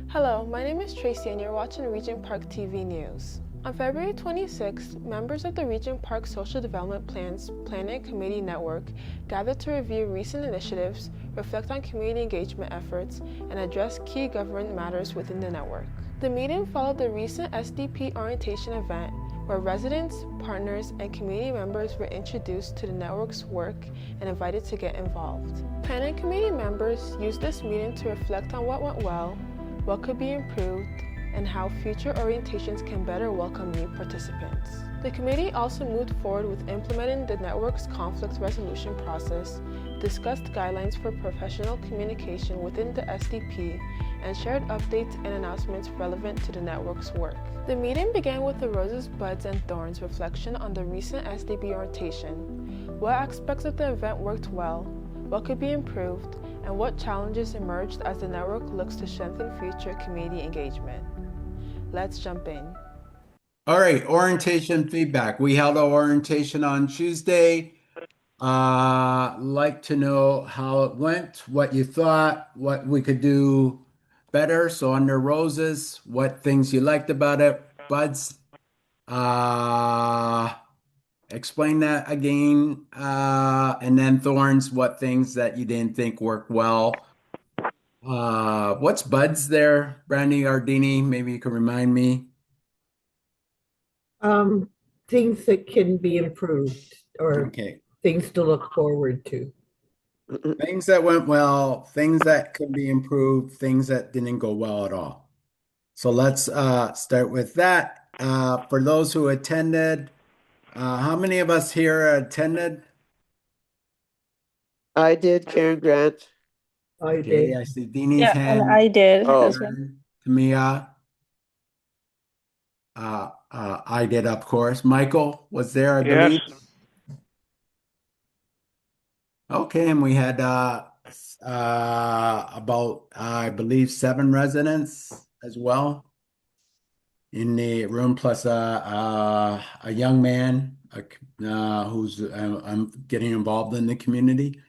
Hello, my name is Tracy and you're watching Regent Park TV News. On February 26th, members of the Regent Park Social Development Plan's Planning Committee Network gathered to review recent initiatives, reflect on community engagement efforts, and address key government matters within the network. The meeting followed the recent SDP orientation event where residents, partners, and community members were introduced to the network's work and invited to get involved. Planning Committee members used this meeting to reflect on what went well, what could be improved, and how future orientations can better welcome new participants. The committee also moved forward with implementing the network's conflict resolution process, discussed guidelines for professional communication within the SDP, and shared updates and announcements relevant to the network's work. The meeting began with the Roses, Buds, and Thorns reflection on the recent SDP orientation, what aspects of the event worked well, what could be improved, and what challenges emerged as the network looks to strengthen future community engagement. Let's jump in. All right, orientation feedback. We held our orientation on Tuesday. Like to know how it went, what you thought, what we could do better. So under roses, what things you liked about it. Buds, explain that again. And then thorns, what things that you didn't think worked well. What's buds there, Brandy or Deany? Maybe you can remind me. Um, Things that can be improved or Okay. things to look forward to. Things that went well, things that could be improved, things that didn't go well at all. So let's start with that. For those who attended, how many of us here attended? I did, Karen Grant. I Okay, did. I see Deanie's Yeah, and hand. I did Oh. as well. Tamia. I did, of course. Michael was there, I believe. Okay, and we had about I believe 7 residents as well in the room, plus a young man who's I'm getting involved in the community.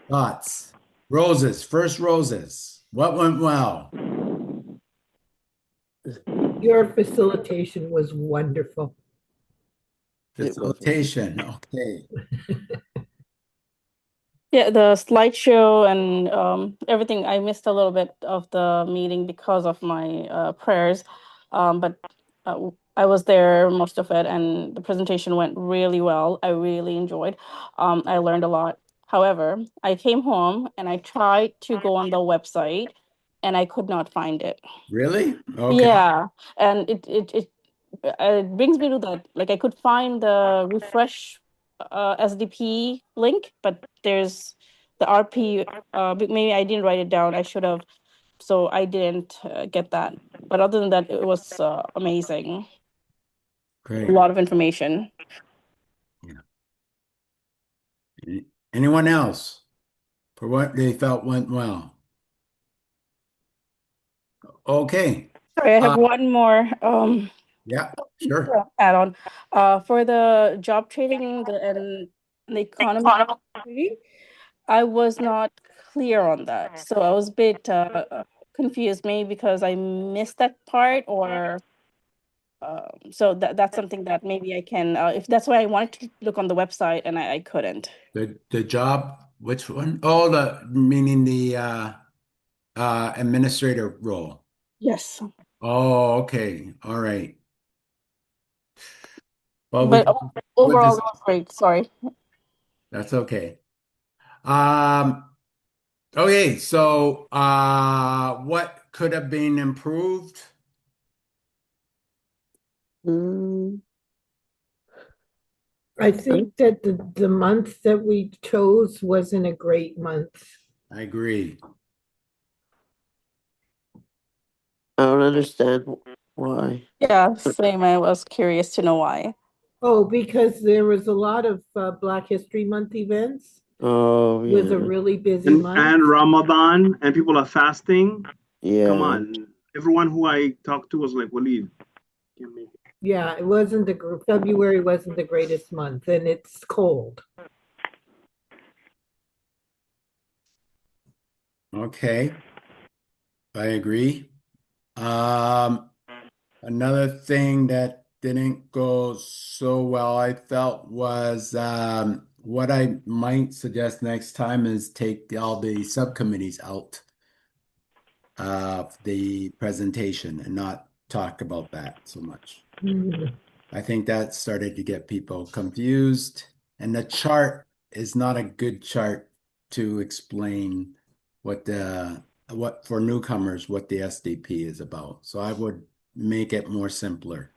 Thoughts? Roses, first roses. What went well? Your facilitation was wonderful. Facilitation. Okay. Yeah, the slideshow and everything. I missed a little bit of the meeting because of my prayers, but I was there most of it, and the presentation went really well. I really enjoyed. I learned a lot. However, I came home and I tried to go on the website, and I could not find it. Really? Okay. Yeah, and it brings me to that. Like I could find the refresh SDP link, but there's the RP. But maybe I didn't write it down. I should have, so I didn't get that. But other than that, it was amazing. Great. A lot of information. Anyone else for what they felt went well? Okay. Sorry, I have one more. Yeah, sure. Add on. For the job training and the economy, I was not clear on that, so I was a bit confused, maybe because I missed that part, or so that's something that maybe I can. If that's why I wanted to look on the website and I couldn't. The job, which one? Oh, the meaning the administrator role. Yes, Oh, okay. All right. Well, but overall, it was great. Sorry. that's okay. Okay, so what could have been improved? I think that the month that we chose wasn't a great month. I agree. I don't understand why. Yeah, same. I was curious to know why. Oh, because there was a lot of Black History Month events. Oh, It was a yeah. really busy And month. Ramadan, and people are fasting. Yeah. Come on. Everyone who I talked to was like, Waleed, can't make it. Yeah, it wasn't February wasn't the greatest month, and it's cold. Okay. I agree. Another thing that didn't go so well, I felt, was what I might suggest next time is take all the subcommittees out of the presentation and not talk about that so much. Hmm. I think that started to get people confused, and the chart is not a good chart to explain what for newcomers what the SDP is about. So I would make it more simpler.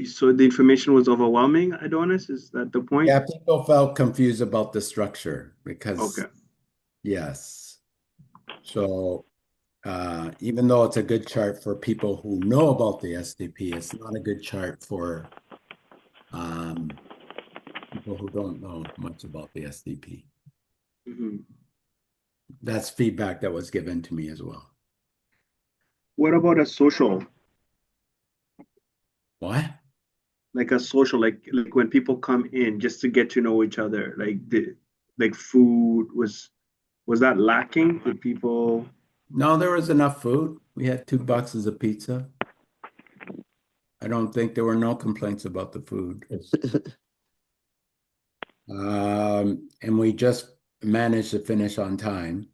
So the information was overwhelming, Adonis? Is that the point? Yeah, people felt confused about the structure because Okay. yes. So even though it's a good chart for people who know about the SDP, it's not a good chart for people who don't know much about the SDP. Mhm. That's feedback that was given to me as well. What about a social? What? Like a social, like when people come in just to get to know each other, like food was that lacking? Did people? No, there was enough food. We had 2 boxes of pizza. I don't think there were no complaints about the food. And we just managed to finish on time.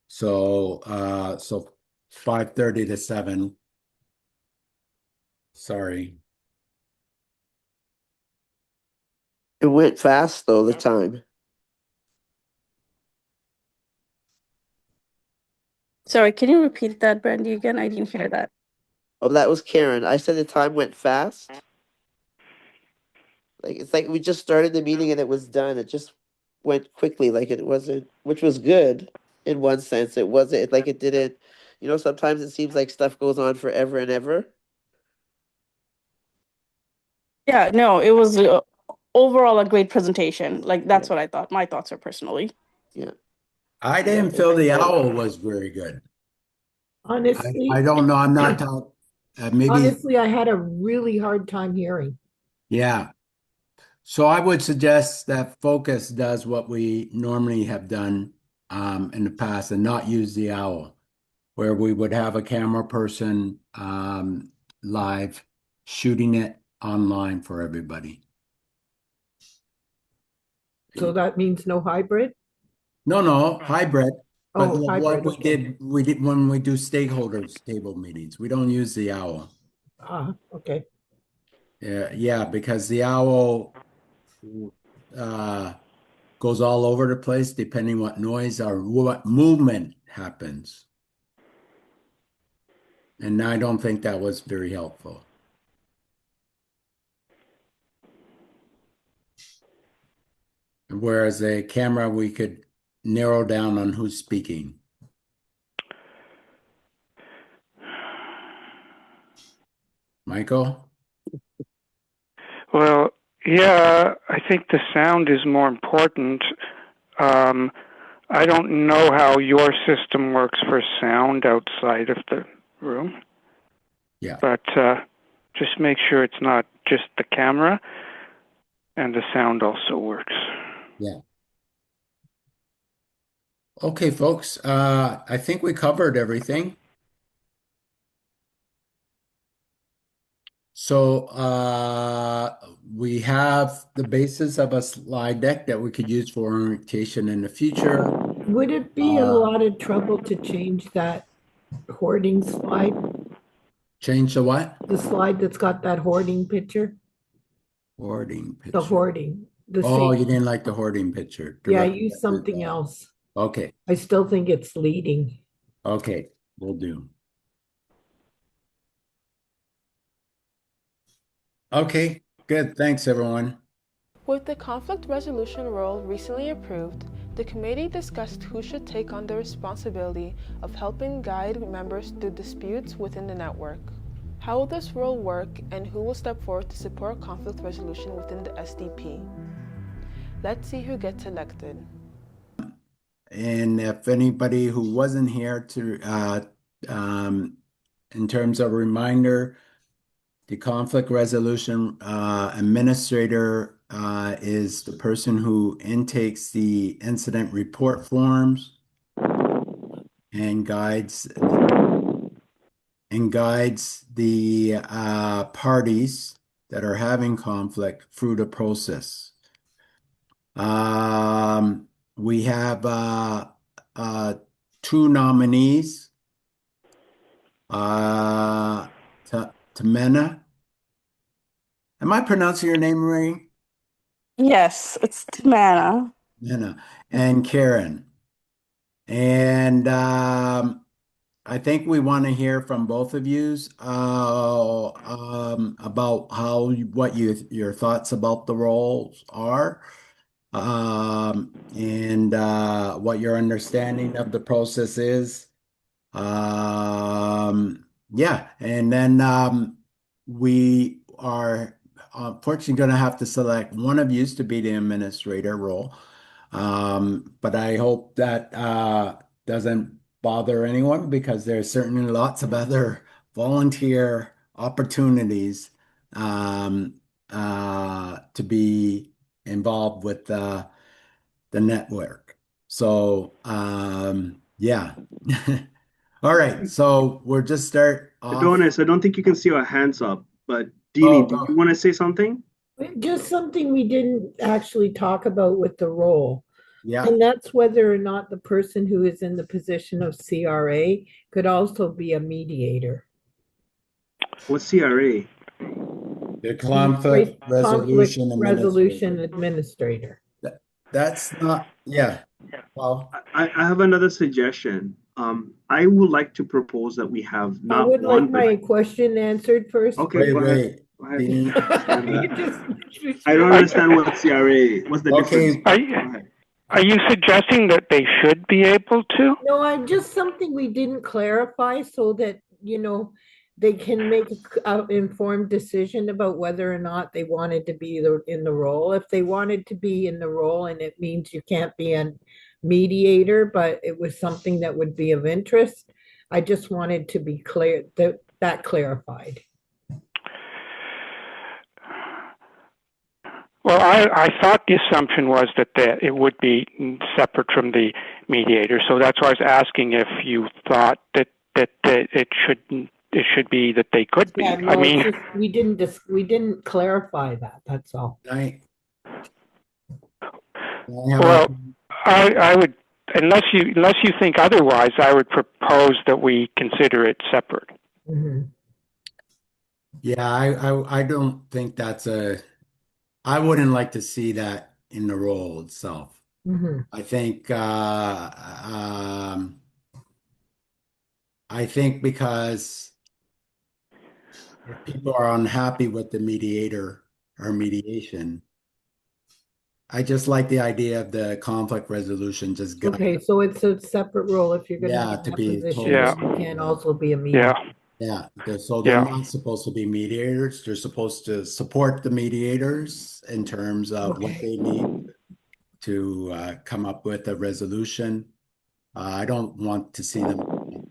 So 5:30 to 7. Sorry. It went fast though, the time. Sorry, can you repeat that, Brandy, again? I didn't hear that. Oh, that was Karen. I said the time went fast. Like it's like we just started the meeting and it was done. It just went quickly, like it wasn't, which was good in one sense. It wasn't like it didn't, sometimes it seems like stuff goes on forever and ever. Yeah, no, it was overall a great presentation. Like that's what I thought. My thoughts are personally. Yeah. I didn't feel the owl was very good. I Honestly, don't know. I'm not talking. Maybe, honestly, I had a really hard time hearing. yeah. So I would suggest that Focus does what we normally have done in the past and not use the owl, where we would have a camera person live shooting it online for everybody. So that means no hybrid? No, hybrid. But Oh, hybrid, what okay. we did when we do stakeholders table meetings, we don't use the owl. Okay. Yeah, because the owl uh, goes all over the place depending what noise or what movement happens. And I don't think that was very helpful. Whereas a camera, we could narrow down on who's speaking. Michael? Well, yeah, I think the sound is more important. I don't know how your system works for sound outside of the room. Yeah. But just make sure it's not just the camera and the sound also works. Yeah. Okay, folks. I think we covered everything. So we have the basis of a slide deck that we could use for orientation in the future. Would it be a lot of trouble to change that hoarding slide? Change the what? The slide that's got that hoarding picture? Hoarding The picture. hoarding. Oh, you didn't like the hoarding picture. Yeah, Direct- use something else. Okay. I still think it's leading. Okay, we'll do. Okay, good. Thanks, everyone. With the conflict resolution role recently approved, the committee discussed who should take on the responsibility of helping guide members through disputes within the network. How will this role work, and who will step forward to support conflict resolution within the SDP? Let's see who gets elected. And if anybody who wasn't here in terms of reminder, the conflict resolution administrator is the person who intakes the incident report forms and guides the parties that are having conflict through the process. We have two nominees. Tamena. Am I pronouncing your name right? Yes, it's Tamana. Tamena and Karen. And I think we want to hear from both of you about your thoughts about the roles are, and what your understanding of the process is. Yeah, and then we are unfortunately going to have to select one of you to be the administrator role. But I hope that doesn't bother anyone because there's certainly lots of other volunteer opportunities to be involved with the network. So yeah. All right, so we'll just start off. Adonis, I don't think you can see our hands up, but Deany, do you want to say something? Just something we didn't actually talk about with the role. Yeah. And that's whether or not the person who is in the position of CRA could also be a mediator. What's CRA? The conflict resolution administrator. That's not, yeah. Well, I have another suggestion. I would like to propose that we have I not would one, like my question answered first. Okay, go ahead. Go ahead. Deany. I don't understand what CRA. What's the difference? Are you suggesting that they should be able to? No, I'm just something we didn't clarify so that, they can make an informed decision about whether or not they wanted to be in the role. If they wanted to be in the role and it means you can't be a mediator, but it was something that would be of interest, I just wanted to be clear that clarified. Well, I thought the assumption was that it would be separate from the mediator. So that's why I was asking if you thought that it should be that they could be. Yeah, no, I mean, we didn't clarify that. That's all. Well, I would, unless you think otherwise, I would propose that we consider it separate. Mm-hmm. Yeah, I don't think I wouldn't like to see that in the role itself. Mm-hmm. I think because if people are unhappy with the mediator or mediation, I just like the idea of the conflict resolution just go. Okay, so it's a separate role if you're going to be in that position. You can also be a mediator. Yeah, so they're not supposed to be mediators. They're supposed to support the mediators in terms of what they need to come up with a resolution. I don't want to see them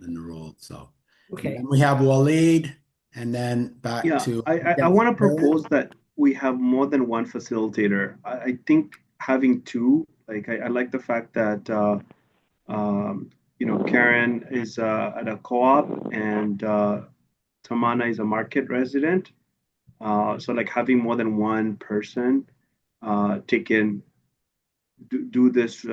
in the role. So okay, we have Waleed, and then back to. I want to propose that we have more than one facilitator. I think having two, like I like the fact that Karen is at a co-op and Tamana is a market resident. So like having more than one person take on this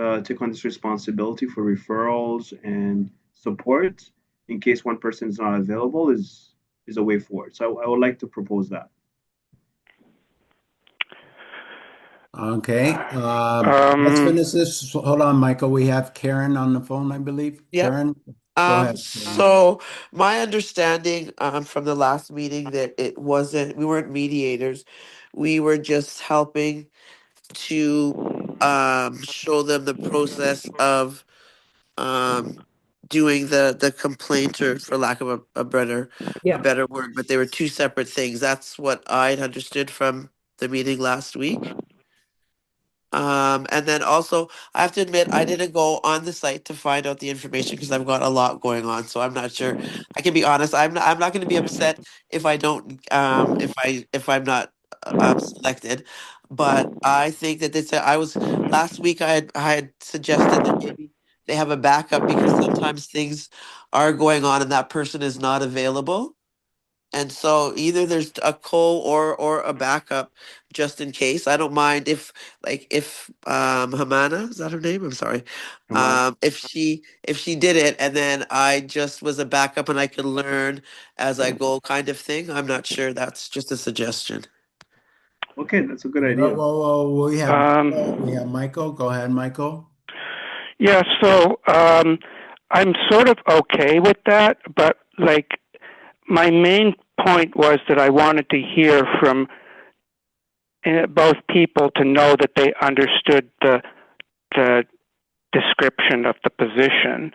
responsibility for referrals and support in case one person is not available is a way forward. So I would like to propose that. Okay. Let's finish this. Hold on, Michael. We have Karen on the phone, I believe. Yep. Karen, go ahead. So my understanding from the last meeting that we weren't mediators. We were just helping to show them the process of doing the complaint, or for lack of a better word, but they were two separate things. That's what I'd understood from the meeting last week. And then also, I have to admit, I didn't go on the site to find out the information because I've got a lot going on. So I'm not sure. I can be honest. I'm not going to be upset if I don't. If I'm not selected, But I think that I was last week. I had suggested that maybe they have a backup because sometimes things are going on and that person is not available. And so either there's a or a backup just in case. I don't mind if Hamana, is that her name? I'm sorry. Amana. If she did it and then I just was a backup and I could learn as I go kind of thing. I'm not sure. That's just a suggestion. Okay, that's a good Whoa, idea. whoa, whoa. We have Um, Michael. Go ahead, Michael. yeah, so I'm sort of okay with that, but like my main point was that I wanted to hear from both people to know that they understood the description of the position.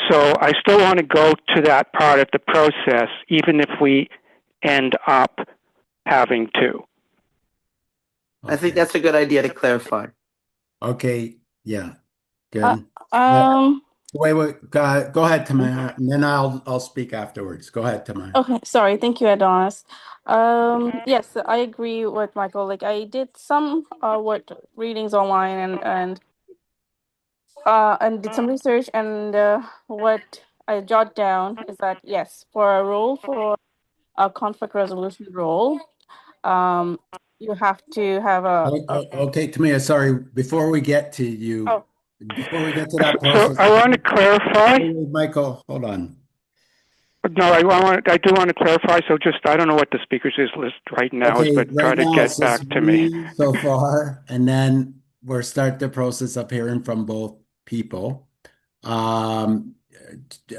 So I still want to go to that part of the process, even if we end up having to. I think Okay. that's a good idea to clarify. Okay. Yeah. Uh, Good. um, Wait. Go ahead, Tamara, and then I'll speak afterwards. Go ahead, Tamara. okay, sorry. Thank you, Adonis. Yes, I agree with Michael. Like I did some word readings online and did some research, and what I jot down is that yes, for a role for a conflict resolution role, um, you have to have Okay, Tamara, sorry. Before we get to you, oh, before we get to that So process, I want to clarify. Michael, hold on. No, I do want to clarify. So just I don't know what the speakers is list right now is, Okay, but try right to now get it's just back to me. me so far, and then we'll start the process of hearing from both people. Um,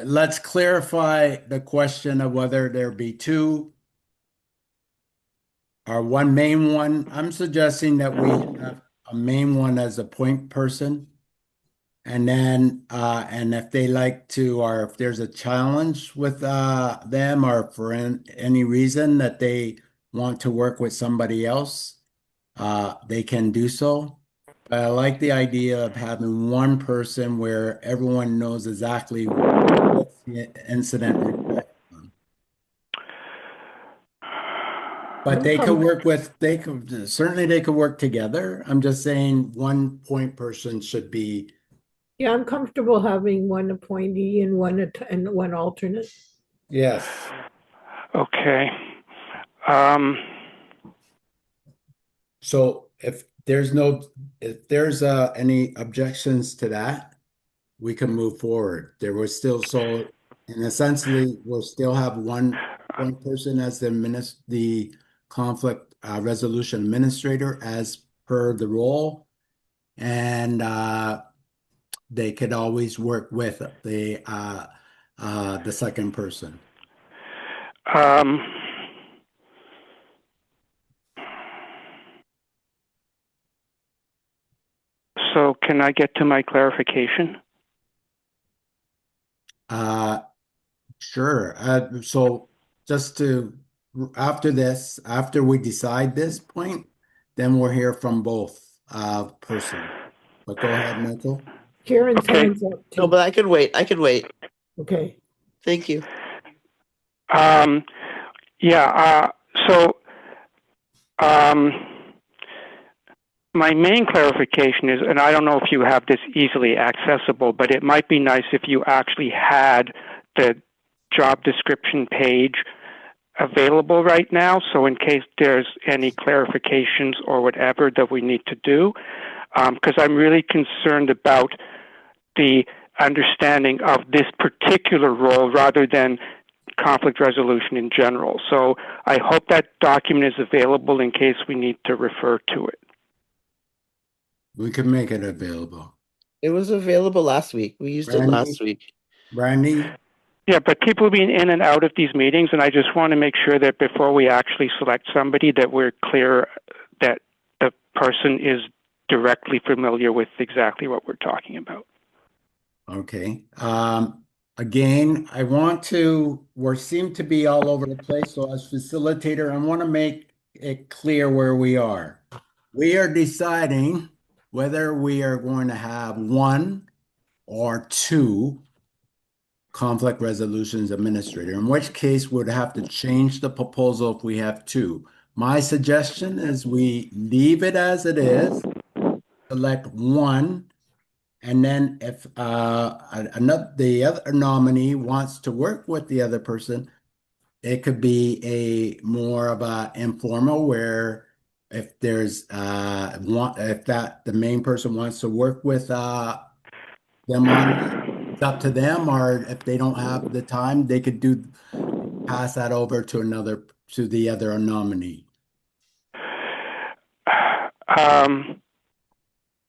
let's clarify the question of whether there be two or one main one. I'm suggesting that we have a main one as a point person. And then, and if they like to, or if there's a challenge with them, or for any reason that they want to work with somebody else, they can do so. But I like the idea of having one person where everyone knows exactly what's the incident report. But I'm they could com work with, they could certainly they could work together. I'm just saying one point person should be. yeah, I'm comfortable having one appointee and and one alternate. Yes. Okay. Um, So if there's any objections to that, we can move forward. There was still, so, and essentially we'll still have one person as the conflict resolution administrator as per the role. And they could always work with the second person. um, so can I get to my clarification? Sure. So just to, after we decide this point, then we'll hear from both person. But go ahead, Michael. Karen's Okay. hands up No, too. but I can wait. I can wait. Okay. Thank you. Yeah. So my main clarification is, and I don't know if you have this easily accessible, but it might be nice if you actually had the job description page available right now. So in case there's any clarifications or whatever that we need to do, because I'm really concerned about the understanding of this particular role rather than conflict resolution in general. So I hope that document is available in case we need to refer to it. We can make it available. It was available last week. We used it last week. Brandy, Yeah, but people being in and out of these meetings, and I just want to make sure that before we actually select somebody, that we're clear that the person is directly familiar with exactly what we're talking about. okay. Again, we seem to be all over the place. So as facilitator, I want to make it clear where we are. We are deciding whether we are going to have one or two conflict resolutions administrator, in which case we'd have to change the proposal if we have two. My suggestion is we leave it as it is, select one, and then if the other nominee wants to work with the other person, it could be a more of a informal where if there's if the main person wants to work with them on, it's up to them, or if they don't have the time, they could pass that over to the other nominee.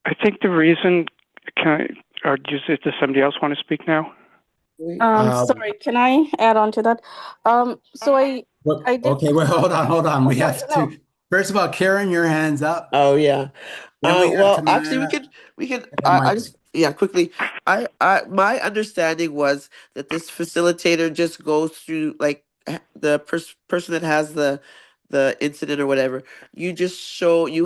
I think the reason, does somebody else want to speak now? Sorry, can I add on to that? So I did. Okay, well, hold on. We have No. to, first of all, Karen, your hand's up. Oh yeah. Then we have Well, to, actually, we can. and I Michael. just quickly. My understanding was that this facilitator just goes through like the person that has the incident or whatever. You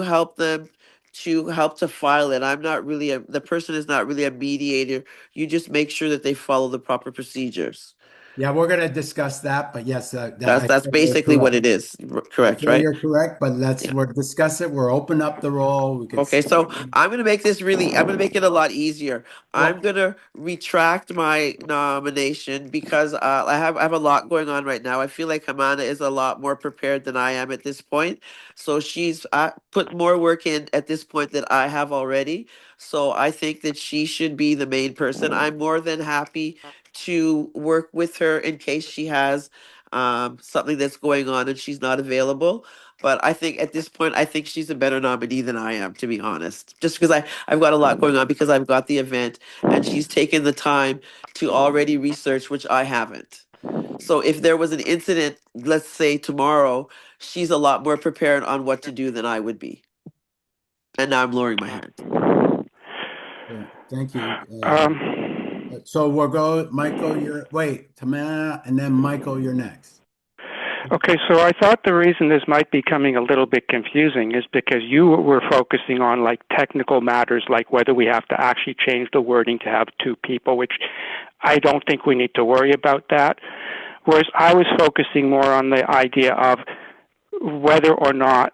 help them to help to file it. I'm not really the person is not really a mediator. You just make sure that they follow the proper procedures. Yeah, we're going to discuss that, but yes, That's basically what it is. Correct, right? You're correct, but we'll discuss it. We'll open up the roll. We can Okay, so I'm gonna make it a lot easier. I'm gonna retract my nomination because I have a lot going on right now. I feel like Hamana is a lot more prepared than I am at this point. So she's put more work in at this point than I have already. So I think that she should be the main person. I'm more than happy to work with her in case she has something that's going on and she's not available. But I think at this point, I think she's a better nominee than I am, to be honest. Just because I've got a lot going on because I've got the event and she's taken the time to already research, which I haven't. So if there was an incident, let's say tomorrow, she's a lot more prepared on what to do than I would be. And now I'm lowering my hand. Thank you. So we'll go, Michael, Tamara, and then Michael, you're next. Okay, so I thought the reason this might be coming a little bit confusing is because you were focusing on like technical matters, like whether we have to actually change the wording to have two people, which I don't think we need to worry about that. Whereas I was focusing more on the idea of whether or not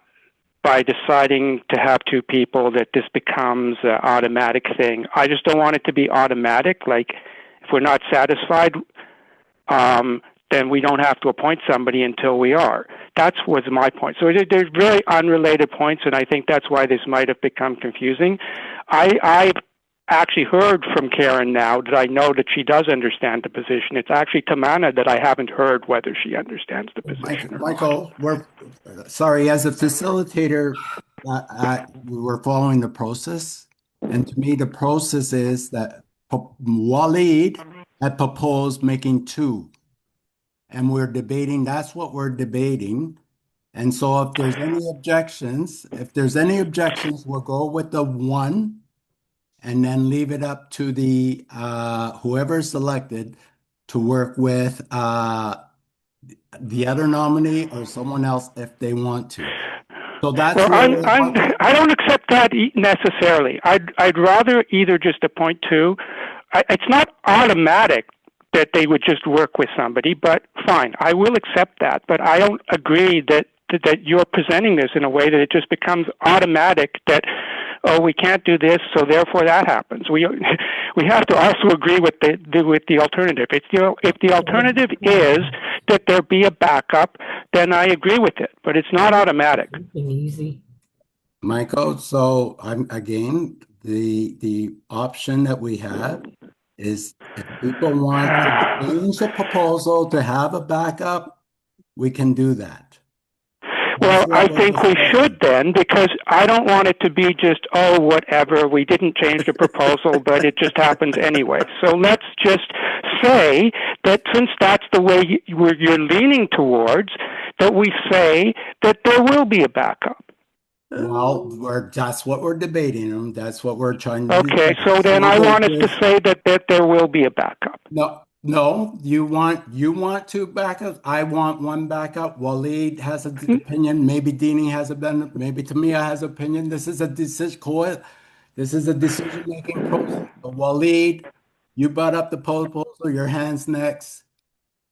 by deciding to have two people that this becomes an automatic thing. I just don't want it to be automatic. Like if we're not satisfied, then we don't have to appoint somebody until we are. That was my point. So there's really unrelated points, and I think that's why this might have become confusing. I've actually heard from Karen now that I know that she does understand the position. It's actually Tamana that I haven't heard whether she understands the position. Michael, we're sorry, as a facilitator, we're following the process. And to me, the process is that Waleed had proposed making two. And we're debating, that's what we're debating. And so if there's any objections, we'll go with the one and then leave it up to the whoever's selected to work with the other nominee or someone else if they want to. So that's I don't accept that necessarily. I'd rather either just appoint two. It's not automatic that they would just work with somebody, but fine, I will accept that. But I don't agree that you're presenting this in a way that it just becomes automatic that, oh, we can't do this, so therefore that happens. We have to also agree with the alternative. If the alternative is that there be a backup, then I agree with it, but it's not automatic. Easy. Michael, so again, the option that we have is if people want to change the proposal to have a backup, we can do that. Well, I think we should then, because I don't want it to be just, oh, whatever, we didn't change the proposal, but it just happens anyway. So let's just say that since that's the way you're leaning towards, that we say that there will be a backup. Well, that's what we're debating. That's what we're trying to do. Okay, so then I want us to say that there will be a backup. No, you want two backups. I want one backup. Waleed has an opinion. Maybe Deany has opinion. Maybe Tamia has opinion. This is a decision. This is a decision-making process. So Waleed, you brought up the proposal. Your hand's next,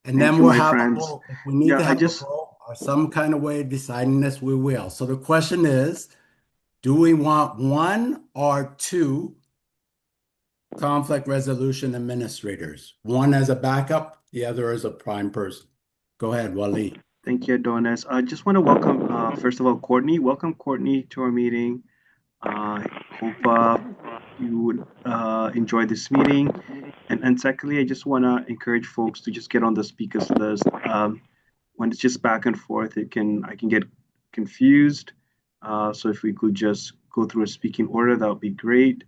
and then we'll have a vote. If we need to have a vote, some kind of way of deciding this, we will. So the question is, do we want one or two conflict resolution administrators? One as a backup, the other as a prime person. Go ahead, Wally. Thank you, Adonis. I just want to welcome, first of all, Courtney. Welcome, Courtney, to our meeting. Hope you would enjoy this meeting. And secondly, I just want to encourage folks to just get on the speakers list. When it's just back and forth, I can get confused. So if we could just go through a speaking order, that would be great.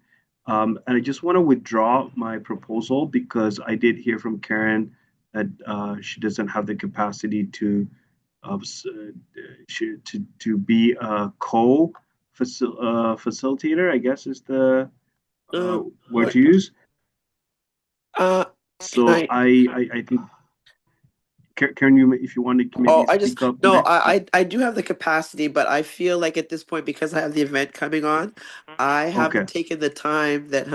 And I just want to withdraw my proposal because I did hear from Karen that she doesn't have the capacity to be a facilitator, I guess is the word to use. So I think, Karen, if you want to maybe speak up. No, next. I do have the capacity, but I feel like at this point, because I have the event coming on, I haven't taken the time that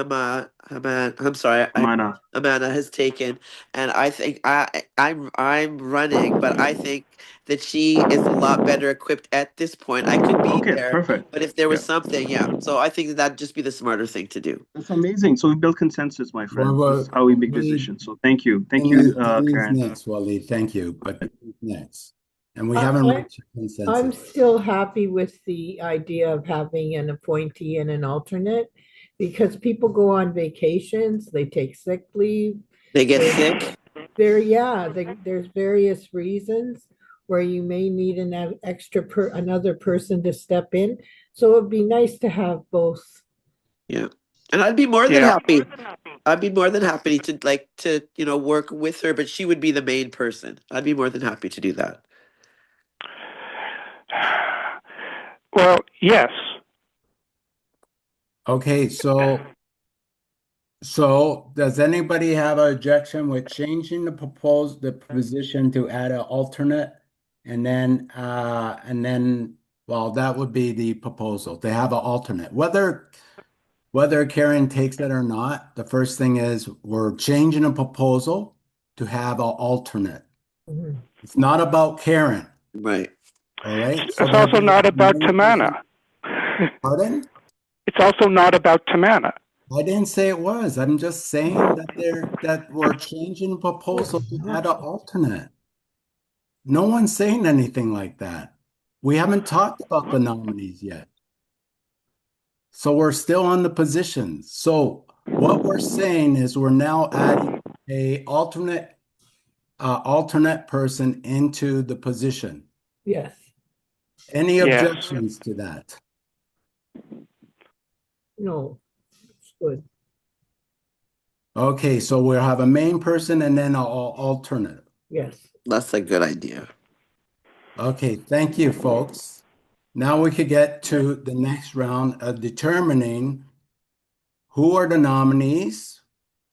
Amanda has taken, and I think I'm running, but I think that she is a lot better equipped at this point. I could be there, perfect. but if there was something, so I think that'd just be the smarter thing to do. That's amazing. So we build consensus, my friend. This is how we make decisions. So thank you, Karen. Next, Wally. Thank you. But next, and we haven't reached a consensus. I'm still happy with the idea of having an appointee and an alternate because people go on vacations, they take sick leave. They get sick. There's various reasons where you may need another person to step in. So it'd be nice to have both. Yeah. And I'd be more than happy. I'd be more than happy to work with her, but she would be the main person. I'd be more than happy to do that. Well, yes. Okay, so does anybody have an objection with changing the position to add an alternate? And then well, that would be the proposal to have an alternate. Whether Karen takes it or not, the first thing is we're changing a proposal to have an alternate. Mhm. It's not about Karen. Right. All right. It's also not about Tamana. Pardon? It's also not about Tamana. I didn't say it was. I'm just saying that we're changing the proposal to add an alternate. No one's saying anything like that. We haven't talked about the nominees yet. So we're still on the positions. So what we're saying is we're now adding a alternate person into the position. Yes. Any objections to that? No, it's good. Okay, so we'll have a main person and then an alternate. Yes. That's a good idea. Okay, thank you, folks. Now we could get to the next round of determining who are the nominees.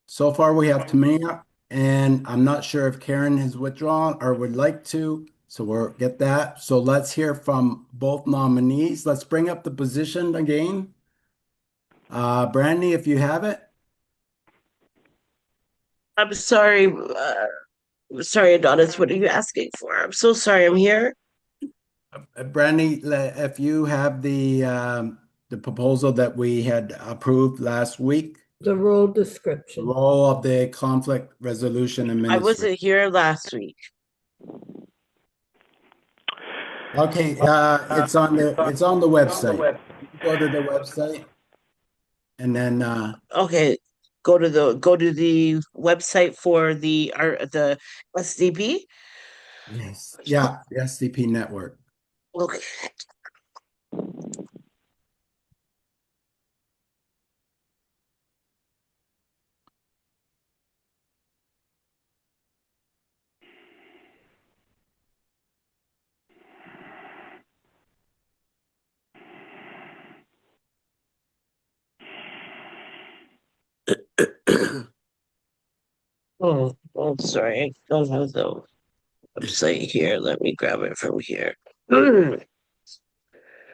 So far, we have Tamina, and I'm not sure if Karen has withdrawn or would like to, so we'll get that. So let's hear from both nominees. Let's bring up the position again. Brandy, if you have it. I'm sorry. Sorry, Adonis. What are you asking for? I'm so sorry. I'm here. Brandy, if you have the proposal that we had approved last week. The role description. The role of the conflict resolution administrator. I wasn't here last week. Okay, it's on the website. You go to the website, and then Okay, go to the website for the SDP. yes, yeah, the SDP network. Okay. Oh, I'm sorry. I don't have the website here. Let me grab it from here.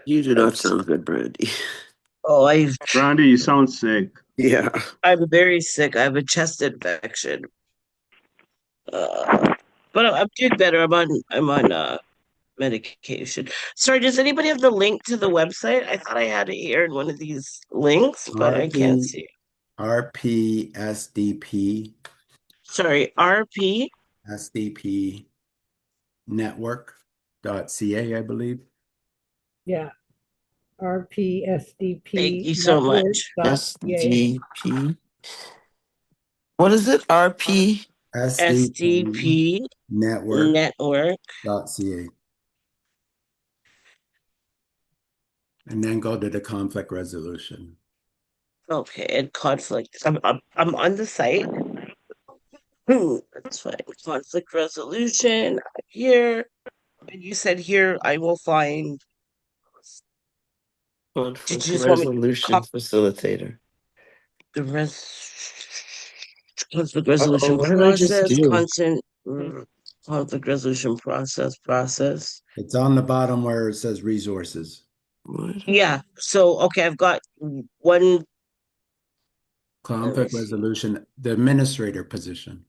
You do not sound good, Brandy. Oh, Brandy, you sound sick. Yeah. I'm very sick. I have a chest infection. But I'm doing better. I'm on medication. Sorry, does anybody have the link to the website? I thought I had it here in one of these links, but I can't RP, see it. RPSDP, Sorry, RP. SDP network.ca, I believe. Yeah, Thank RPSDP you so much. network.ca. SDP. What is it? RP. SDP SDP network.ca. network. And then go to the conflict resolution. Okay, and conflict. I'm on the site. That's fine. Conflict resolution here. And you said here I will find. Did Conflict you just want me resolution facilitator. the conflict Uh-oh, resolution what did I just process, do? conflict resolution process. It's on the bottom where it says resources. What? Yeah. So okay, I've got one. Let me Conflict see. resolution, the administrator position.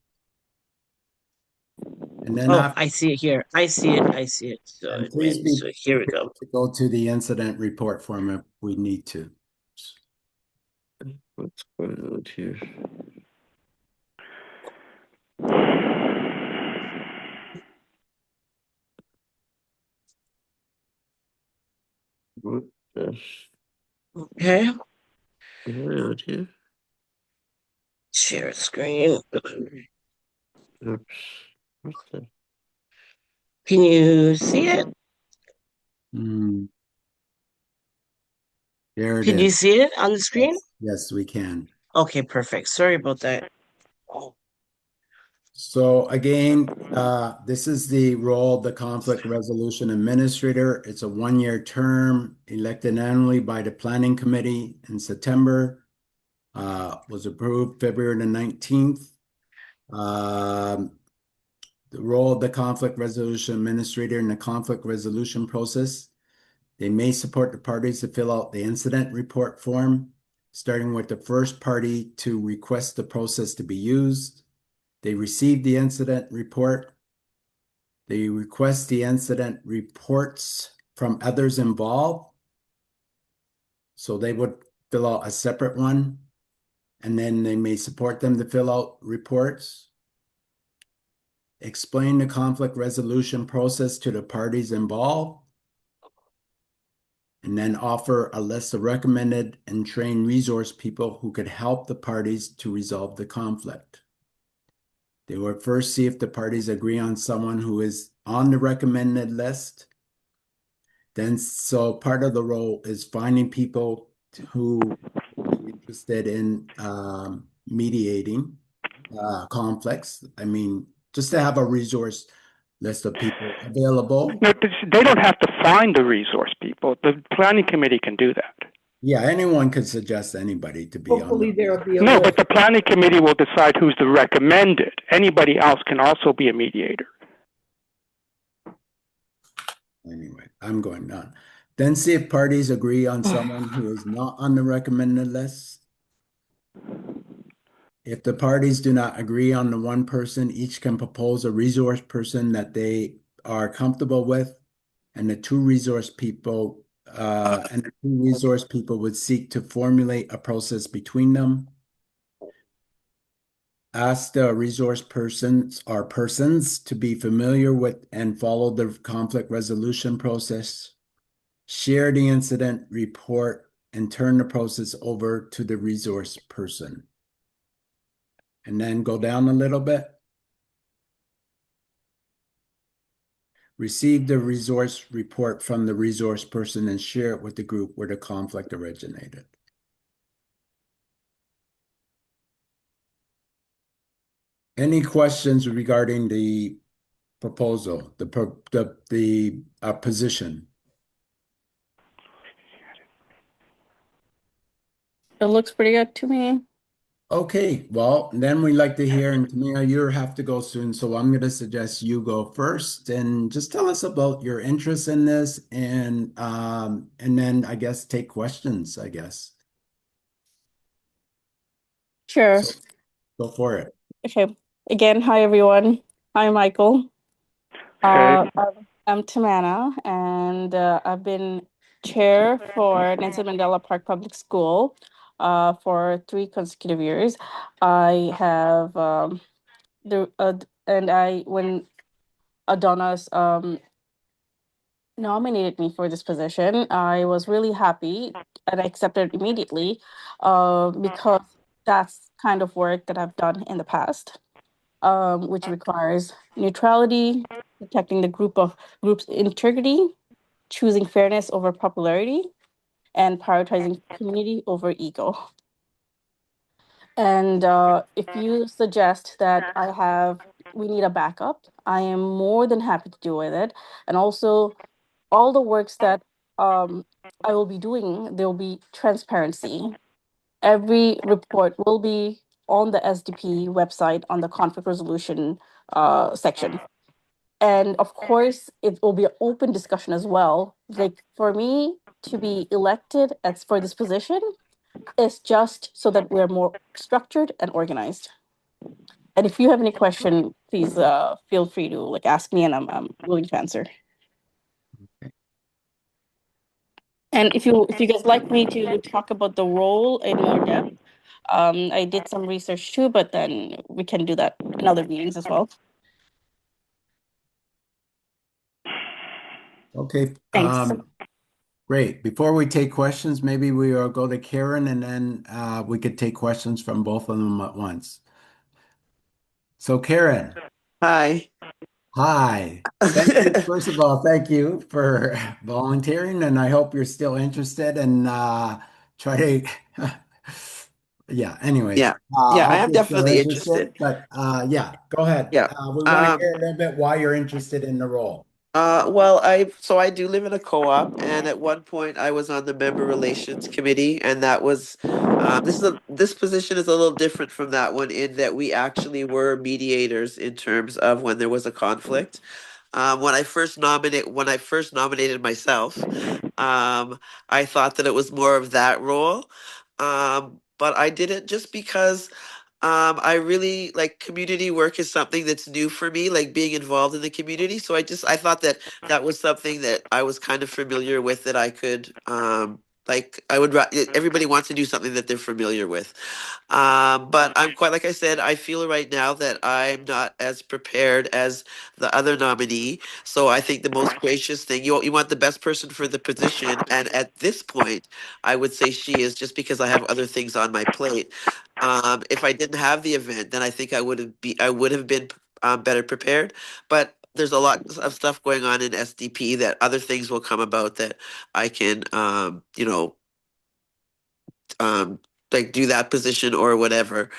And then Oh, after, I see it here. I see it. So and please admin. be So here we go. to go to the incident report form if we need to. What's going on here? What the Okay. going on here? Share screen. Oops. What the? Can you see it? Hmm. There it Can you is. see it on the screen? Yes, we can. Okay, perfect. Sorry about that. So again, this is the role of the conflict resolution administrator. It's a one-year term elected annually by the planning committee in September. Was approved February the 19th. The role of the conflict resolution administrator in the conflict resolution process. They may support the parties to fill out the incident report form, starting with the first party to request the process to be used. They receive the incident report. They request the incident reports from others involved. So they would fill out a separate one, and then they may support them to fill out reports. Explain the conflict resolution process to the parties involved, and then offer a list of recommended and trained resource people who could help the parties to resolve the conflict. They will first see if the parties agree on someone who is on the recommended list. Then, so part of the role is finding people who are interested in mediating conflicts. I mean, just to have a resource list of people available. No, they don't have to find the resource people. The planning committee can do that. Yeah, anyone could suggest anybody to be Hopefully on. there'll be a No, list. but the planning committee will decide who's the recommended. Anybody else can also be a mediator. Anyway, I'm going on. Then see if parties agree on someone who is not on the recommended list. If the parties do not agree on the one person, each can propose a resource person that they are comfortable with, and the two resource people would seek to formulate a process between them. Ask the resource persons or persons to be familiar with and follow the conflict resolution process. Share the incident report and turn the process over to the resource person. And then go down a little bit. Receive the resource report from the resource person and share it with the group where the conflict originated. Any questions regarding the proposal, the position? It looks pretty good to me. Okay, well, then we'd like to hear, and Tamia, you have to go soon, so I'm going to suggest you go first and just tell us about your interest in this, and then I guess take questions, I guess. Sure. So go for it. Okay. Again, hi everyone. Hi Michael. Hey. I'm Tamana, and I've been chair for Nelson Mandela Park Public School for 3 consecutive years. I have when Adonis nominated me for this position, I was really happy and I accepted immediately because that's kind of work that I've done in the past, which requires neutrality, protecting the group's integrity, choosing fairness over popularity, and prioritizing community over ego. And if you suggest that we need a backup, I am more than happy to do with it. And also, all the works that I will be doing, there will be transparency. Every report will be on the SDP website on the conflict resolution section. And of course, it will be an open discussion as well. Like for me to be elected as for this position is just so that we're more structured and organized. And if you have any question, please feel free to like ask me, and I'm willing to answer. And if you guys like me to talk about the role in more depth, I did some research too, but then we can do that in other meetings as well. Okay. Thanks. Great. Before we take questions, maybe we will go to Karen and then we could take questions from both of them at once. So Karen, Hi. hi. Thank you. First of all, thank you for volunteering, and I hope you're still interested and try to yeah, anyways, Yeah. I Yeah, I hope am you're still definitely interested. interested, but yeah, go ahead. Yeah. We want to hear a little bit why you're interested in the role. Well, I do live in a co-op, and at one point I was on the member relations committee, and that was this position is a little different from that one in that we actually were mediators in terms of when there was a conflict. When I first nominated myself, I thought that it was more of that role, but I didn't just because I really like community work is something that's new for me, like being involved in the community. So I thought that that was something that I was kind of familiar with that I could everybody wants to do something that they're familiar with. But I'm quite, like I said, I feel right now that I'm not as prepared as the other nominee. So I think the most gracious thing, you want the best person for the position. And at this point, I would say she is, just because I have other things on my plate. If I didn't have the event, then I think I would have been better prepared. But there's a lot of stuff going on in SDP that other things will come about that I can, um, like do that position or whatever.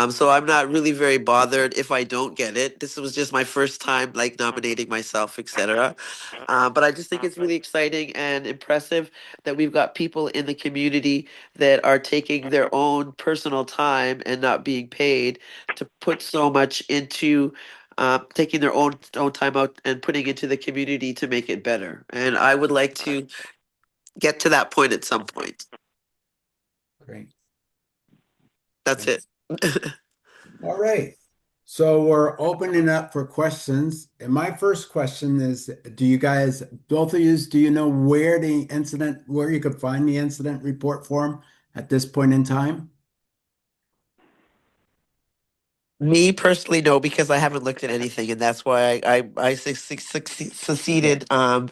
So I'm not really very bothered if I don't get it. This was just my first time like nominating myself, etc. But I just think it's really exciting and impressive that we've got people in the community that are taking their own personal time and not being paid to put so much into taking their own time out and putting into the community to make it better. And I would like to get to that point at some point. Great. That's it. All right. So we're opening up for questions. And my first question is, do you guys, both of you, do you know where you could find the incident report form at this point in time? Me personally, no, because I haven't looked at anything, and that's why I succeeded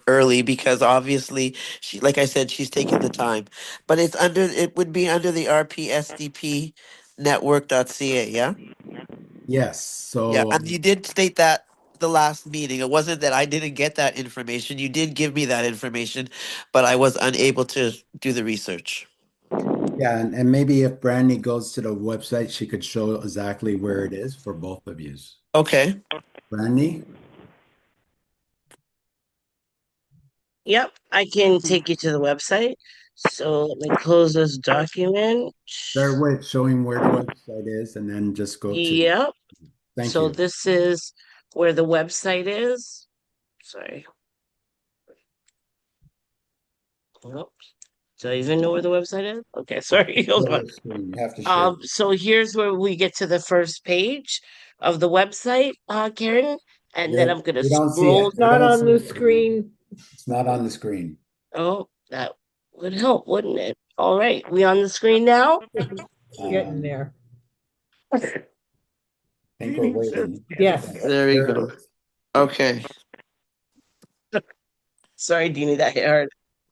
early, because obviously she, like I said, she's taken the time, but it would be under the RPSDP network.ca, yeah? Yes. Yeah, So and you did state that the last meeting. It wasn't that I didn't get that information. You did give me that information, but I was unable to do the research. yeah, and maybe if Brandy goes to the website, she could show exactly where it is for both of you. Okay. Brandy? Yep, I can take you to the website. So let me close this document. Start with showing where the website is and then just go to, Yep. thank So you. this is where the website is. Sorry. Oops. Do I even know where the website is? Okay, sorry. Hold on. You have to share. So here's where we get to the first page of the website, Karen. And then I'm gonna We don't see it. scroll. It's not don't on see the it. screen. It's not on the screen. Oh, that would help, wouldn't it? All right, we on the screen now? Getting there. I think we're waiting. Yes. There you There go. it is. Okay. Sorry, Deany, that hit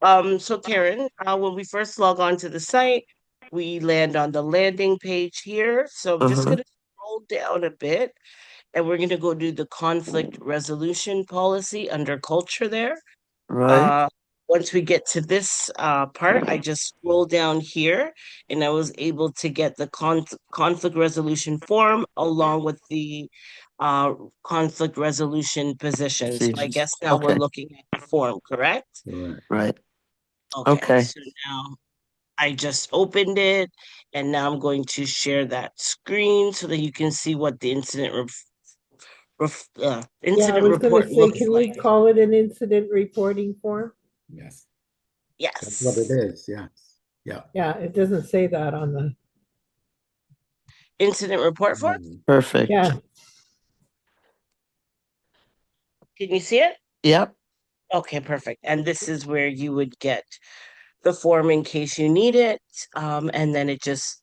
hard. So Karen, when we first log on to the site, we land on the landing page here. So I'm just Uh-huh. gonna scroll down a bit, and we're gonna go do the conflict resolution policy under culture there. Right. Uh, once we get to this part, I just scroll down here and I was able to get the conflict resolution form along with the conflict resolution position. So I Procedures. guess now we're Okay. looking at the form, correct? Correct. Right. Okay, Okay. so now I just opened it and now I'm going to share that screen so that you can see what the Yeah, I incident was gonna report say, looks can like. we call it an incident reporting form? Yes. That's what it Yes. is. Yeah. Yeah. Yeah, it doesn't say that on the, Incident report form? Perfect. yeah, Can you see it? Yep. Okay, perfect. And this is where you would get the form in case you need it. And then it just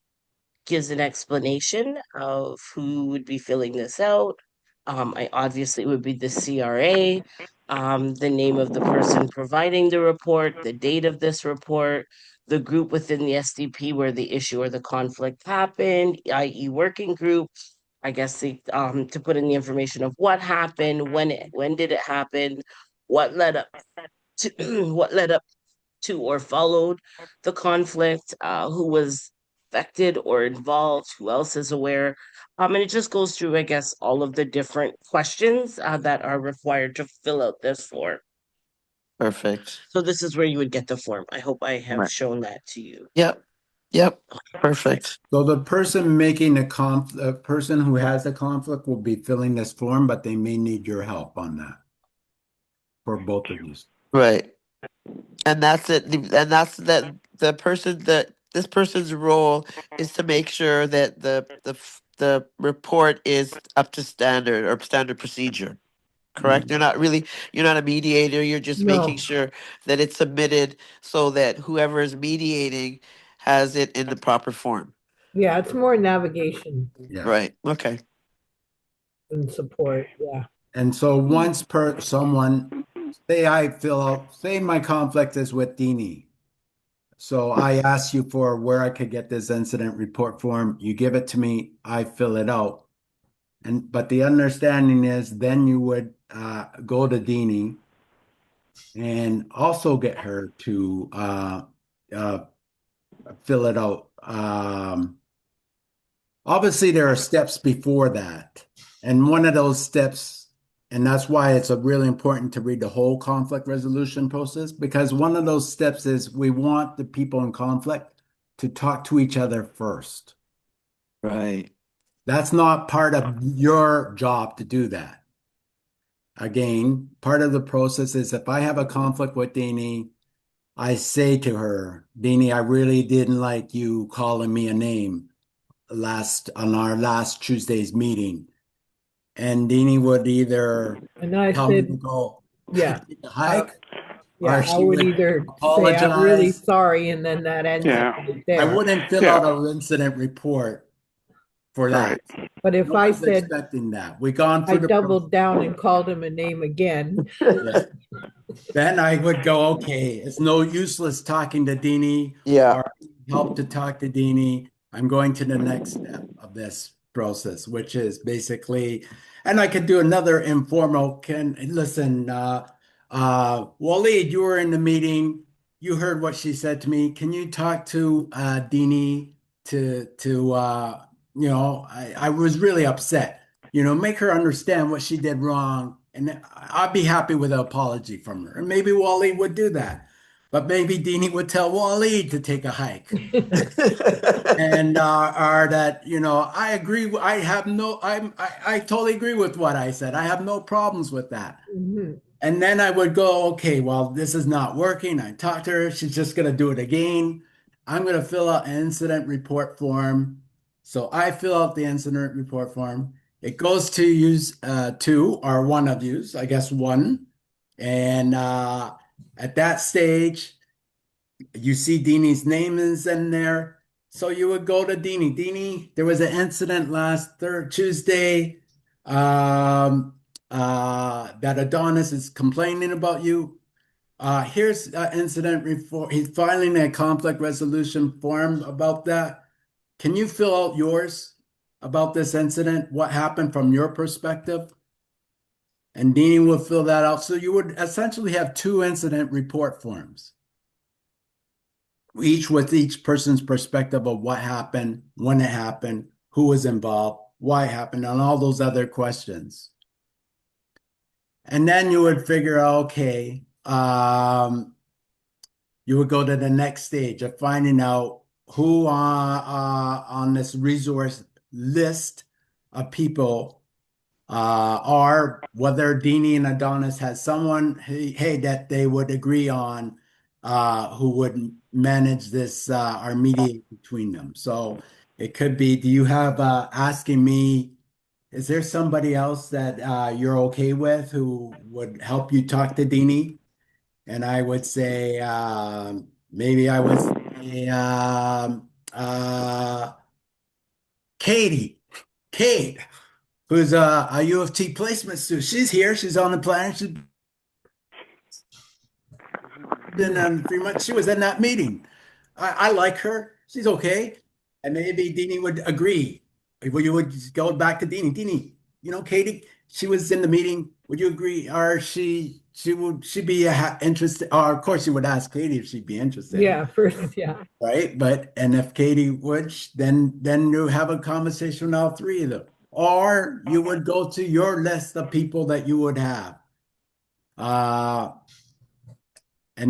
gives an explanation of who would be filling this out. I obviously it would be the CRA, the name of the person providing the report, the date of this report, the group within the SDP where the issue or the conflict happened, i.e., working group. I guess the to put in the information of what happened, when did it happen, what led up to what led up to or followed the conflict, who was affected or involved, who else is aware. And it just goes through, I guess, all of the different questions that are required to fill out this form. Perfect. So this is where you would get the form. I hope I have Right. shown that to you. Yep. Yep. Perfect. So the person making the person who has a conflict will be filling this form, but they may need your help on that for both of you. Right. And that's it. And that's that the person that this person's role is to make sure that the report is up to standard or standard procedure. Correct? You're not a mediator, you're just making no, sure that it's submitted so that whoever is mediating has it in the proper form. yeah, it's more navigation Yeah. Right. Okay. and support, yeah. And so once someone, say my conflict is with Deany. So I ask you for where I could get this incident report form. You give it to me, I fill it out. But the understanding is then you would go to Deany and also get her to uh, fill it out. Obviously, there are steps before that. And one of those steps, and that's why it's really important to read the whole conflict resolution process, because one of those steps is we want the people in conflict to talk to each other first. Right. That's not part of your job to do that. Again, part of the process is if I have a conflict with Deany, I say to her, Deany, I really didn't like you calling me a name on our last Tuesday's meeting. And Deany would either And I tell me to said, go yeah, take a hike, yeah, or I she would would either say, I'm really apologize. sorry, and then that ends Yeah. it right I there. wouldn't fill Yeah. out an incident report for Right. that. But if No I one's said, expecting that. We gone I through the doubled down and process. called him a name again, Yeah. Then I would go, okay, it's no useless talking to Deany Yeah. or help to talk to Deany. I'm going to the next step of this process, which is basically, and I could do another informal, listen, Waleed, you were in the meeting. You heard what she said to me. Can you talk to Deany I was really upset. Make her understand what she did wrong. And I'd be happy with an apology from her. And maybe Wally would do that. But maybe Deany would tell Wally to take a hike. And or that, I agree. I totally agree with what I said. I have no problems with that. Mhm. And then I would go, okay, well, this is not working. I talked to her. She's just going to do it again. I'm going to fill out an incident report form. So I fill out the incident report form. It goes to use two or one of yous, I guess one. And at that stage, you see Deany's name is in there. So you would go to Deany. Deany, there was an incident last Tuesday that Adonis is complaining about you. Here's an incident report. He's filing a conflict resolution form about that. Can you fill out yours about this incident? What happened from your perspective? And Deany will fill that out. So you would essentially have two incident report forms, each with each person's perspective of what happened, when it happened, who was involved, why it happened, and all those other questions. And then you would figure out, okay, you would go to the next stage of finding out who on this resource list of people are, whether Deany and Adonis has someone, hey, that they would agree on who would manage this or mediate between them. So it could be, do you have asking me, is there somebody else that you're okay with who would help you talk to Deany? And I would say, maybe I would say, Katie, Kate, who's a U of T placement student. She's here. She's on the planet. She's been 3 months. She was in that meeting. I like her. She's okay. And maybe Deany would agree. You would go back to Deany. Deany, Katie, she was in the meeting. Would you agree? Or she'd be interested? Or of course, you would ask Katie if she'd be interested. Yeah, first, yeah. Right. And if Katie would, then you have a conversation with all three of them. Or you would go to your list of people that you would have. And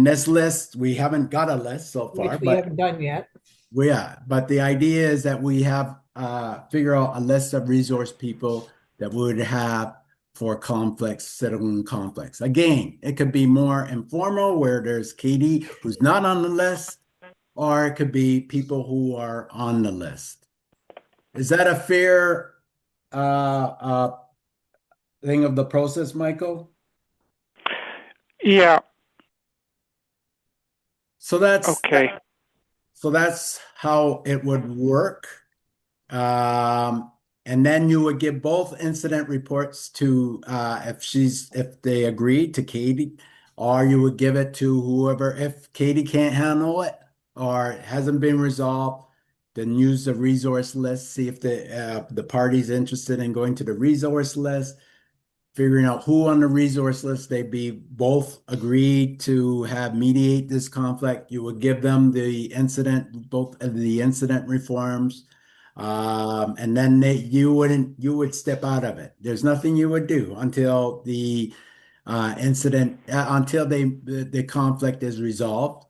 this list, we haven't got a list so far, Which we haven't done yet. but the idea is that we have figure out a list of resource people that we would have for conflicts, settling conflicts. Again, it could be more informal where there's Katie who's not on the list, or it could be people who are on the list. Is that a fair thing of the process, Michael? Yeah. So that's Okay. So that's how it would work. And then you would give both incident reports to if they agree to Katie, or you would give it to whoever. If Katie can't handle it or it hasn't been resolved, then use the resource list. See if the party's interested in going to the resource list, figuring out who on the resource list they be both agreed to have mediate this conflict. You would give them both of the incident reforms, and then you would step out of it. There's nothing you would do until the until the conflict is resolved.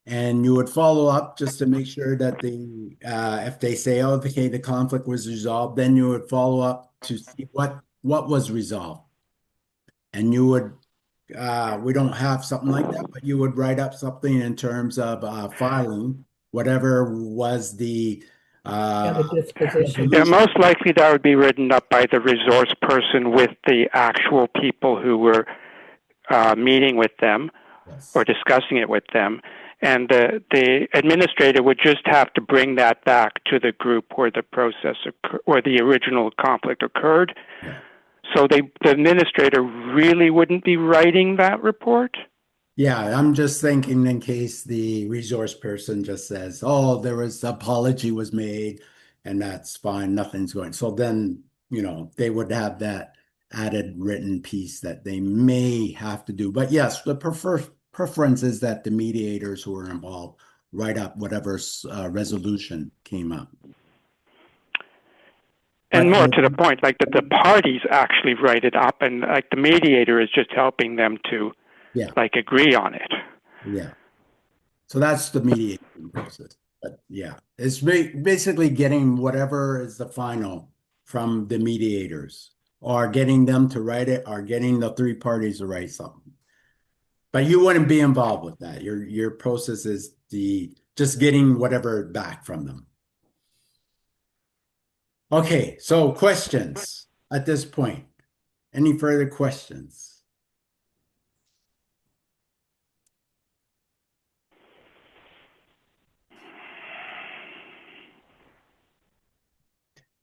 And you would follow up just to make sure that if they say, oh, okay, the conflict was resolved, then you would follow up to see what was resolved. And you would, we don't have something like that, but you would write up something in terms of filing whatever was the disposition. Yeah, most likely that would be written up by the resource person with the actual people who were meeting with them or discussing it with them. And the administrator would just have to bring that back to the group where the process where the original conflict occurred. Yeah. So the administrator really wouldn't be writing that report? Yeah, I'm just thinking in case the resource person just says, oh, there was apology was made and that's fine, nothing's going. So then, they would have that added written piece that they may have to do. But yes, the preference is that the mediators who are involved write up whatever resolution came up. And more to the point, like that the parties actually write it up, and like the mediator is just helping them to agree on it. Yeah. So that's the mediation process. But yeah, it's basically getting whatever is the final from the mediators, or getting them to write it, or getting the three parties to write something. But you wouldn't be involved with that. Your process is just getting whatever back from them. Okay, so questions at this point. Any further questions?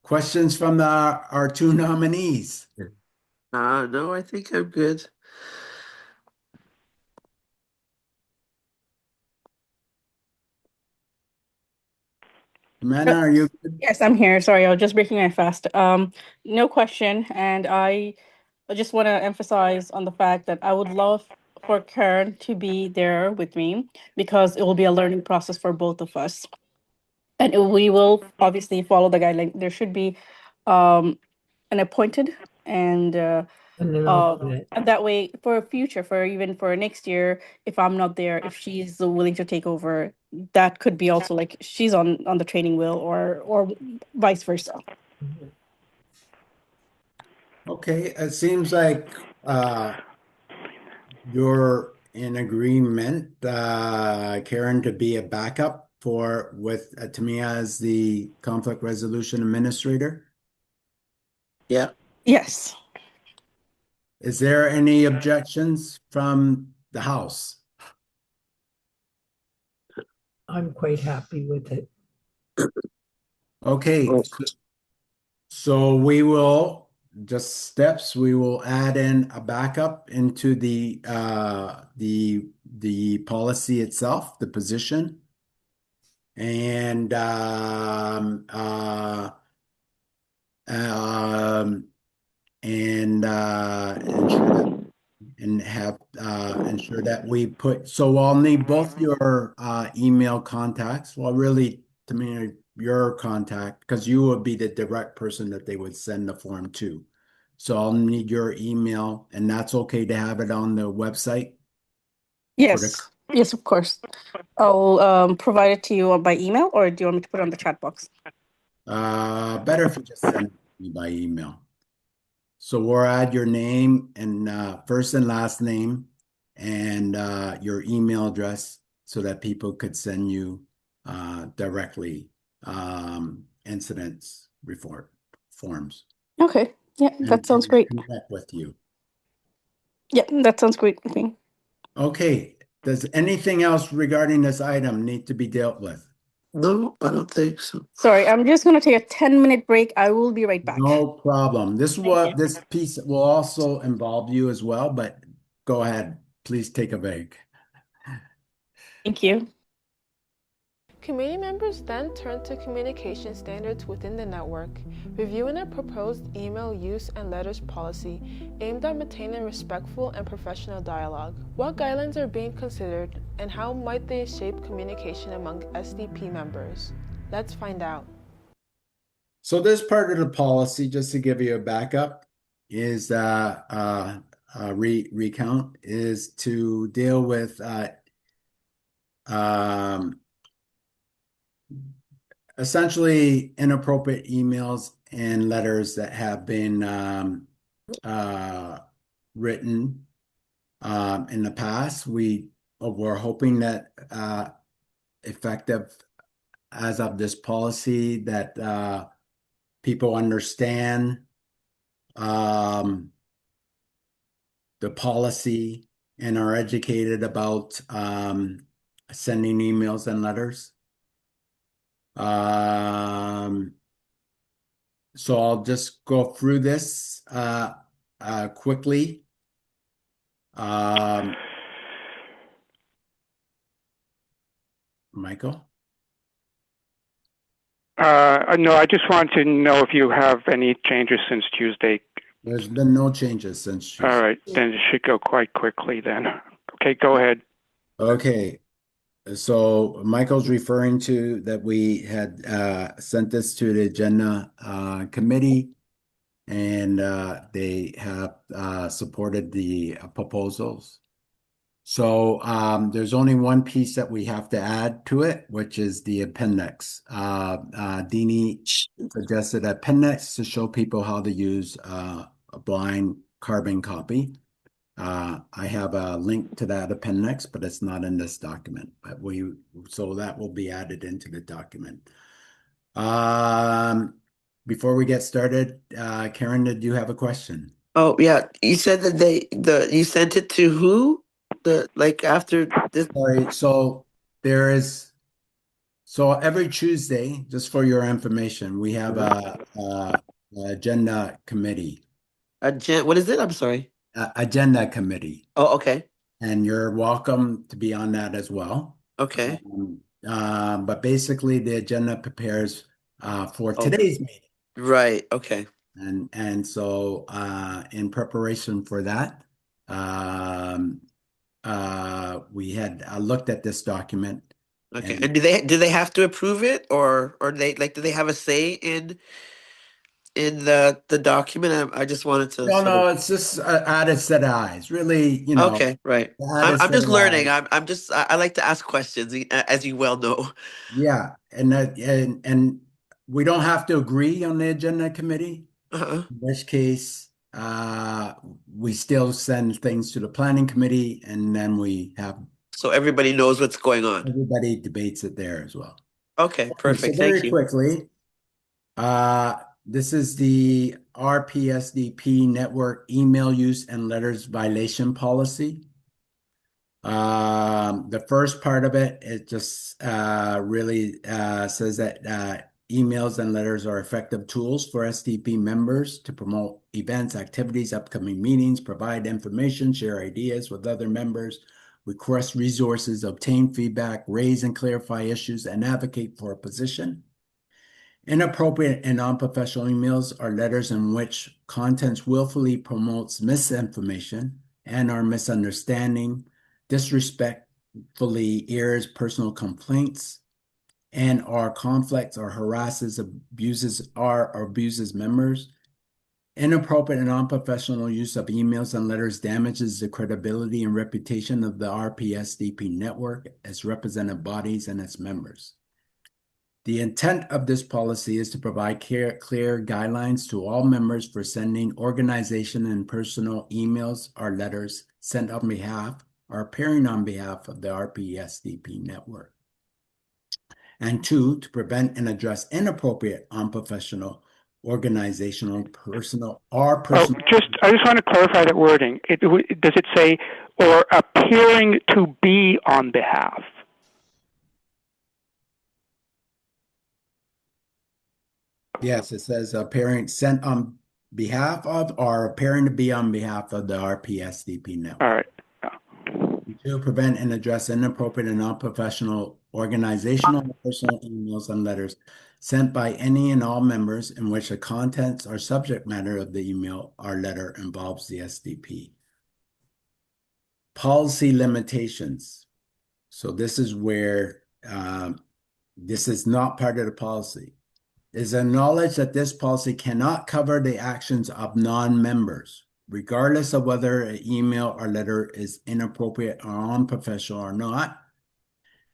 Questions from our two nominees? No, I think I'm good. Amanda, are you good? Yes, I'm here. Sorry, I was just breaking my fast. No question, and I just want to emphasize on the fact that I would love for Karen to be there with me because it will be a learning process for both of us. And we will obviously follow the guideline. There should be an appointed and And an alternate. and that way for future, for even for next year, if I'm not there, if she's willing to take over, that could be also like she's on the training wheel or vice versa. Okay, it seems like you're in agreement, Karen, to be a backup with Tamia as the conflict resolution administrator. Yeah. Yes. Is there any objections from the House? I'm quite happy with it. Okay, so we will just steps. We will add in a backup into the policy itself, the position, and ensure that ensure that we put. So I'll need both your email contacts. Well, really, to me, your contact, because you would be the direct person that they would send the form to. So I'll need your email, and that's okay to have it on the website. Yes. Yes, of course. I'll provide it to you by email, or do you want me to put it on the chat box? Better if you just send it to me by email. So we'll add your name and first and last name and your email address so that people could send you directly incidents report forms. Okay. Yeah, that sounds great. Connect with you. Yeah, that sounds great with me. Okay. Does anything else regarding this item need to be dealt with? No, I don't think so. Sorry, I'm just going to take a 10-minute break. I will be right back. No problem. This you. this piece will also involve you as well, but go ahead. Please take a break. Thank you. Committee members then turned to communication standards within the network, reviewing a proposed email use and letters policy aimed at maintaining respectful and professional dialogue. What guidelines are being considered, and how might they shape communication among SDP members? Let's find out. So this part of the policy, just to give you a backup, is recount is to deal with essentially inappropriate emails and letters that have been written in the past. We're hoping that effective as of this policy that people understand the policy and are educated about sending emails and letters. So I'll just go through this quickly. Michael? No, I just want to know if you have any changes since Tuesday. There's been no changes since Tuesday. All right, then it should go quite quickly then. Okay, go ahead. Okay. So Michael's referring to that we had sent this to the agenda committee, and they have supported the proposals. So there's only one piece that we have to add to it, which is the appendix. Deany suggested appendix to show people how to use a blind carbon copy. I have a link to that appendix, but it's not in this document. So that will be added into the document. before we get started, Karen, did you have a question? Oh yeah, you said that you sent it to who? The like after this. Sorry, so there is, so every Tuesday, just for your information, we have a agenda committee, What is it? I'm sorry. agenda committee, Oh, okay. and you're welcome to be on that as well. Okay. But basically, the agenda prepares for Oh, today's meeting. right. Okay. And so in preparation for that, we had looked at this document, Okay. and And do they have to approve it, or they like do they have a say in the document? I just wanted to no, sort of. no, it's just added set of eyes. Really, Okay, right. added I'm set just of learning. eyes. I'm just I like to ask questions, as you well know. Yeah, and we don't have to agree on the agenda committee. Uh-huh. In which case, we still send things to the planning committee, and then we have So everybody knows what's going on. everybody debates it there as well. Okay, Okay, so perfect. Thank very you. quickly, this is the RPSDP network email use and letters violation policy. The first part of it, it just really says that emails and letters are effective tools for SDP members to promote events, activities, upcoming meetings, provide information, share ideas with other members, request resources, obtain feedback, raise and clarify issues, and advocate for a position. Inappropriate and non-professional emails are letters in which contents willfully promotes misinformation and or misunderstanding, disrespectfully airs personal complaints, and or conflicts or harasses, abuses members. Inappropriate and non-professional use of emails and letters damages the credibility and reputation of the RPSDP network, its represented bodies, and its members. The intent of this policy is to provide clear guidelines to all members for sending organization and personal emails or letters sent on behalf or appearing on behalf of the RPSDP network. And two, to prevent and address inappropriate, unprofessional, organizational, personal, or Oh, personal. I just want to clarify that wording. Does it say or appearing to be on behalf? Yes, it says appearing sent on behalf of or appearing to be on behalf of the RPSDP network. All right. To prevent and address inappropriate and non-professional organizational or personal emails and letters sent by any and all members in which the contents or subject matter of the email or letter involves the SDP. Policy limitations. So this is where this is not part of the policy. It is acknowledged that this policy cannot cover the actions of non-members, regardless of whether an email or letter is inappropriate or unprofessional or not.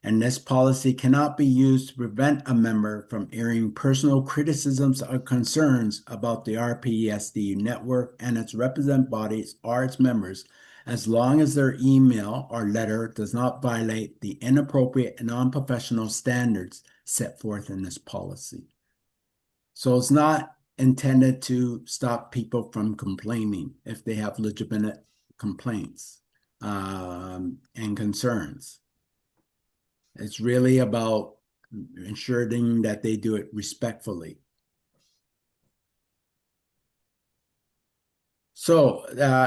And this policy cannot be used to prevent a member from airing personal criticisms or concerns about the RPSD network and its representative bodies or its members, as long as their email or letter does not violate the inappropriate and unprofessional standards set forth in this policy. So it's not intended to stop people from complaining if they have legitimate complaints and concerns. It's really about ensuring that they do it respectfully. So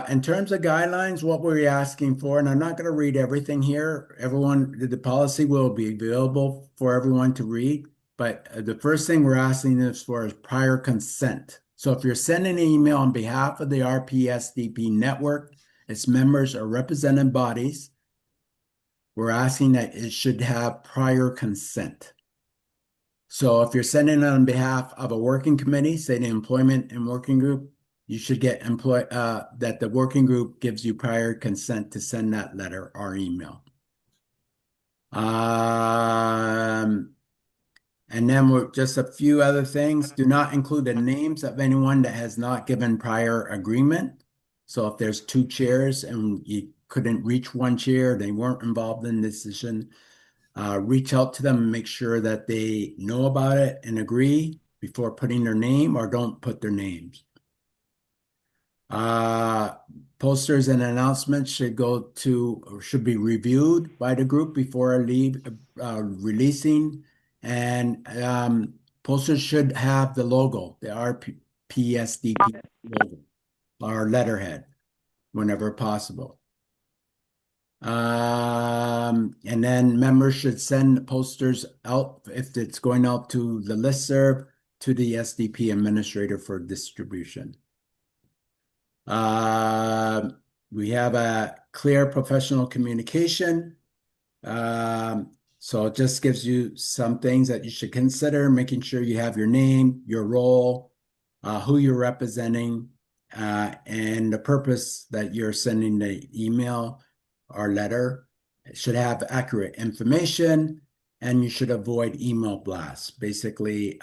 in terms of guidelines, what we're asking for, and I'm not going to read everything here. The policy will be available for everyone to read. But the first thing we're asking is for is prior consent. So if you're sending an email on behalf of the RPSDP network, its members or represented bodies, we're asking that it should have prior consent. So if you're sending it on behalf of a working committee, say the employment and working group, you should get that the working group gives you prior consent to send that letter or email. And then we're just a few other things. Do not include the names of anyone that has not given prior agreement. So if there's two chairs and you couldn't reach one chair, they weren't involved in the decision, reach out to them and make sure that they know about it and agree. before putting their name, or don't put their names. Posters and announcements should go to, or should be reviewed by the group before releasing. And posters should have the logo, the RPSDP logo, or letterhead, whenever possible. And then members should send posters out, if it's going out to the listserv, to the SDP administrator for distribution. We have a clear professional communication. So it just gives you some things that you should consider, making sure you have your name, your role, who you're representing, and the purpose that you're sending the email or letter. It should have accurate information, and you should avoid email blasts. Basically,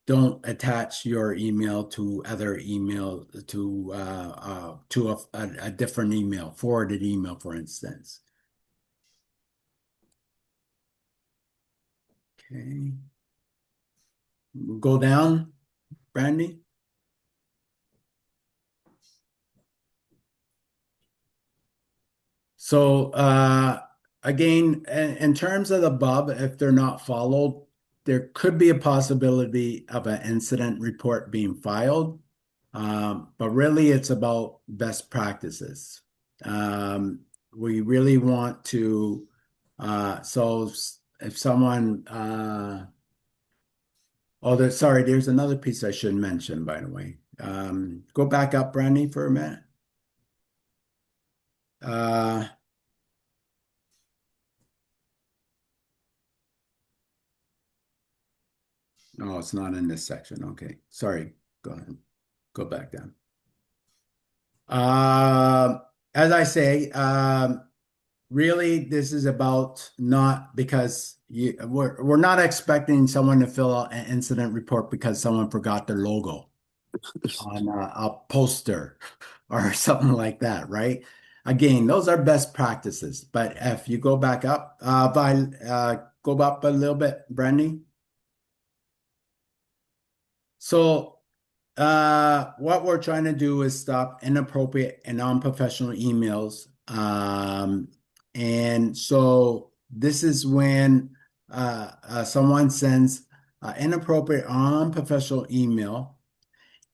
don't attach your email to other email, to a different email, forwarded email, for instance. Okay. Go down, Brandy. So again, in terms of the above, if they're not followed, there could be a possibility of an incident report being filed, but really it's about best practices. We really want to, so if someone, there's another piece I should mention, by the way. Go back up, Brandy, for a minute. Oh, it's not in this section. Okay, sorry. Go ahead. Go back down. As I say, really, this is about not because we're not expecting someone to fill out an incident report because someone forgot their logo on a poster or something like that, right? Again, those are best practices. But if you go back up, go up a little bit, Brandy. So what we're trying to do is stop inappropriate and unprofessional emails. And so this is when someone sends inappropriate or unprofessional email,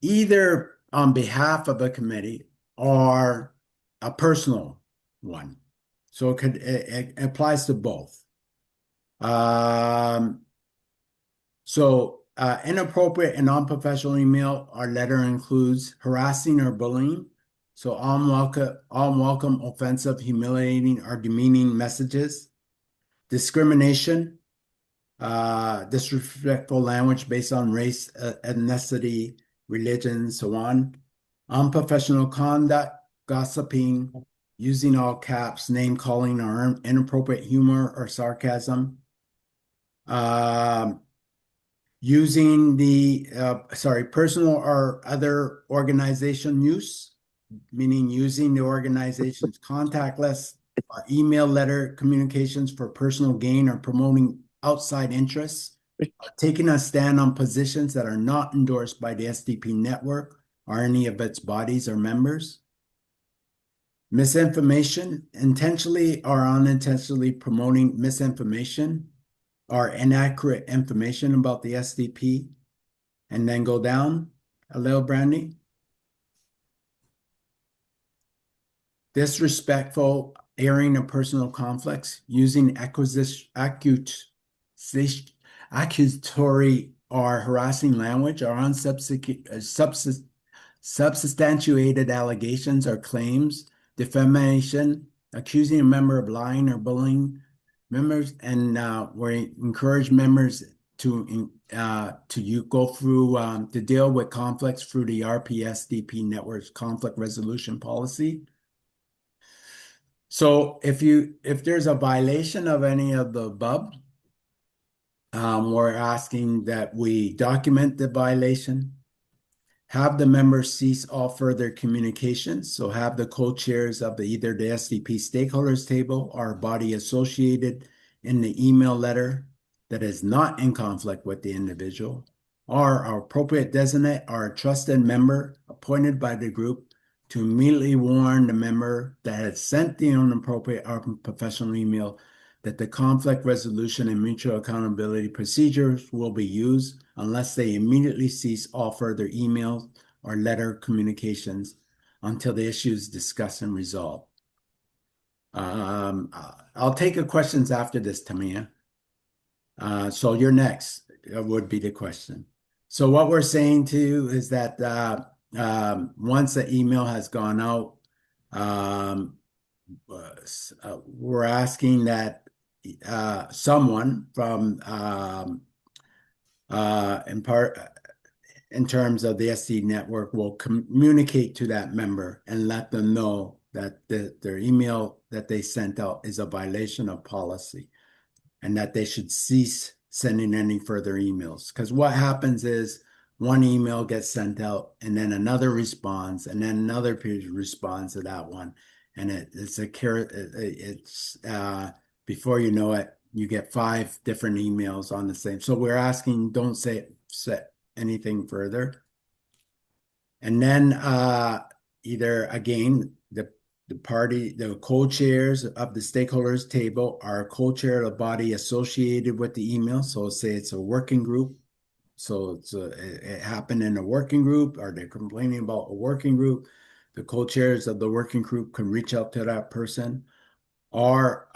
either on behalf of a committee or a personal one. So it applies to both. Inappropriate and unprofessional email or letter includes harassing or bullying. So unwelcome, offensive, humiliating, or demeaning messages. Discrimination, disrespectful language based on race, ethnicity, religion, so on. Unprofessional conduct, gossiping, using all caps, name calling, or inappropriate humor or sarcasm. Using the, personal or other organization use, meaning using the organization's contact list, email, letter communications for personal gain or promoting outside interests, taking a stand on positions that are not endorsed by the SDP network or any of its bodies or members. Misinformation, intentionally or unintentionally promoting misinformation or inaccurate information about the SDP. And then go down a little, Brandy. Disrespectful, airing of personal conflicts, using accusatory or harassing language or unsubstantiated allegations or claims, defamation, accusing a member of lying or bullying members, and we encourage members to go through to deal with conflicts through the RPSDP network's conflict resolution policy. So if there's a violation of any of the above, we're asking that we document the violation, have the members cease all further communications. So have the co-chairs of either the SDP stakeholders table or body associated in the email letter that is not in conflict with the individual, or our appropriate designate or a trusted member appointed by the group to immediately warn the member that has sent the inappropriate or unprofessional email that the conflict resolution and mutual accountability procedures will be used unless they immediately cease all further emails or letter communications until the issue is discussed and resolved. I'll take your questions after this, Tamia. So you're next would be the question. So what we're saying to you is that once the email has gone out, we're asking that someone from in terms of the SD network will communicate to that member and let them know that their email that they sent out is a violation of policy and that they should cease sending any further emails. Because what happens is one email gets sent out and then another responds and then another responds to that one. And it's before you know it, you get 5 different emails on the same. So we're asking, don't say anything further. And then either again, the co-chairs of the stakeholders table are co-chair of the body associated with the email. So say it's a working group. So it happened in a working group, or they're complaining about a working group. The co-chairs of the working group can reach out to that person. Or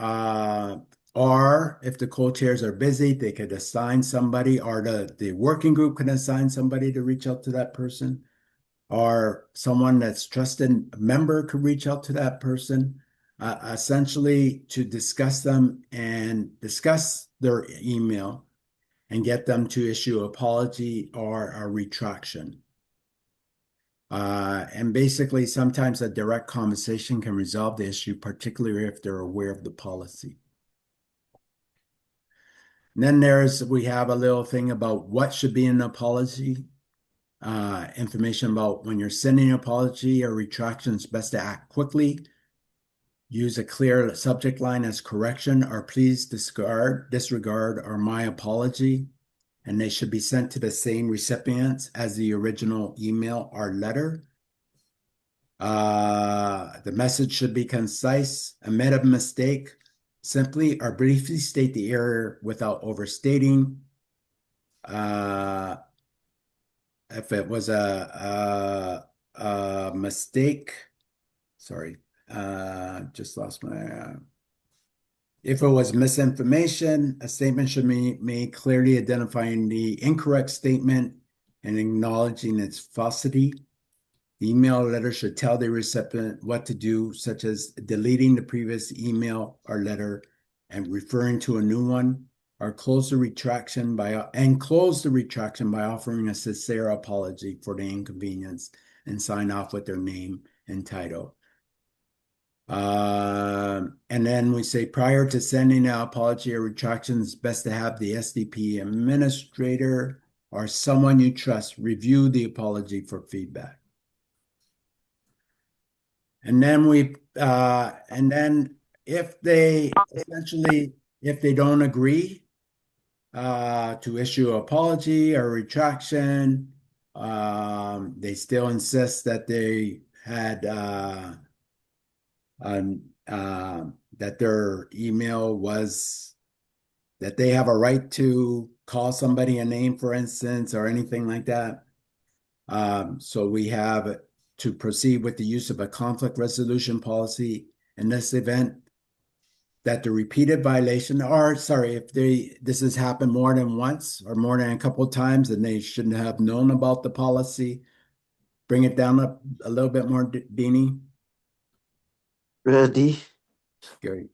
if the co-chairs are busy, they could assign somebody, or the working group can assign somebody to reach out to that person. Or someone that's trusted member could reach out to that person, essentially to discuss them and discuss their email and get them to issue an apology or a retraction. And basically, sometimes a direct conversation can resolve the issue, particularly if they're aware of the policy. And then we have a little thing about what should be in an apology. Information about when you're sending an apology or retraction, it's best to act quickly. Use a clear subject line as correction or please disregard or my apology. And they should be sent to the same recipients as the original email or letter. The message should be concise. Admit a mistake. Simply or briefly state the error without overstating. If it was a mistake, sorry, just lost my. If it was misinformation, a statement should be made clearly identifying the incorrect statement and acknowledging its falsity. The email or letter should tell the recipient what to do, such as deleting the previous email or letter and referring to a new one, or close the retraction by offering a sincere apology for the inconvenience and sign off with their name and title. And then we say prior to sending an apology or retraction, it's best to have the SDP administrator or someone you trust review the apology for feedback. And then if they don't agree to issue an apology or retraction, they still insist that they had that their email was that they have a right to call somebody a name, for instance, or anything like that. So we have to proceed with the use of a conflict resolution policy in this event that the repeated violation, or sorry, if this has happened more than once or more than a couple of times and they shouldn't have known about the policy, bring it down a little bit more, Deany. Ready? Great.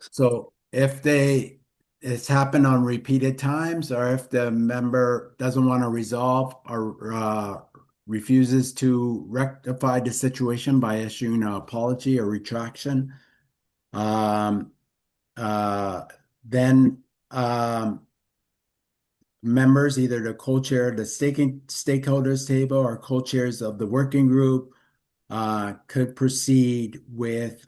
So if it's happened on repeated times, or if the member doesn't want to resolve or refuses to rectify the situation by issuing an apology or retraction, then members, either the co-chair of the stakeholders table or co-chairs of the working group, could proceed with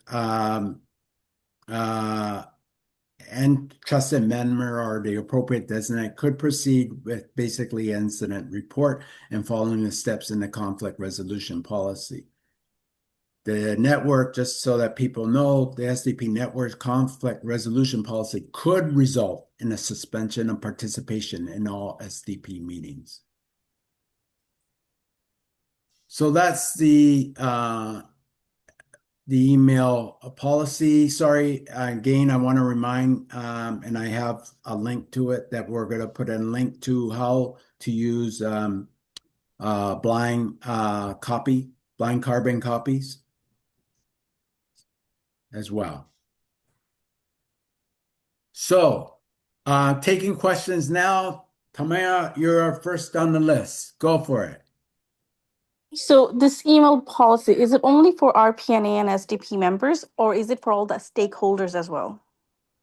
and trusted member or the appropriate designate could proceed with basically incident report and following the steps in the conflict resolution policy. The network, just so that people know, the SDP network conflict resolution policy could result in a suspension of participation in all SDP meetings. So that's the email policy. Sorry, again, I want to remind, and I have a link to it that we're going to put a link to how to use blind carbon copies as well. So, taking questions now. Tamara, you're first on the list. Go for it. So this email policy, is it only for RPNA and SDP members, or is it for all the stakeholders as well?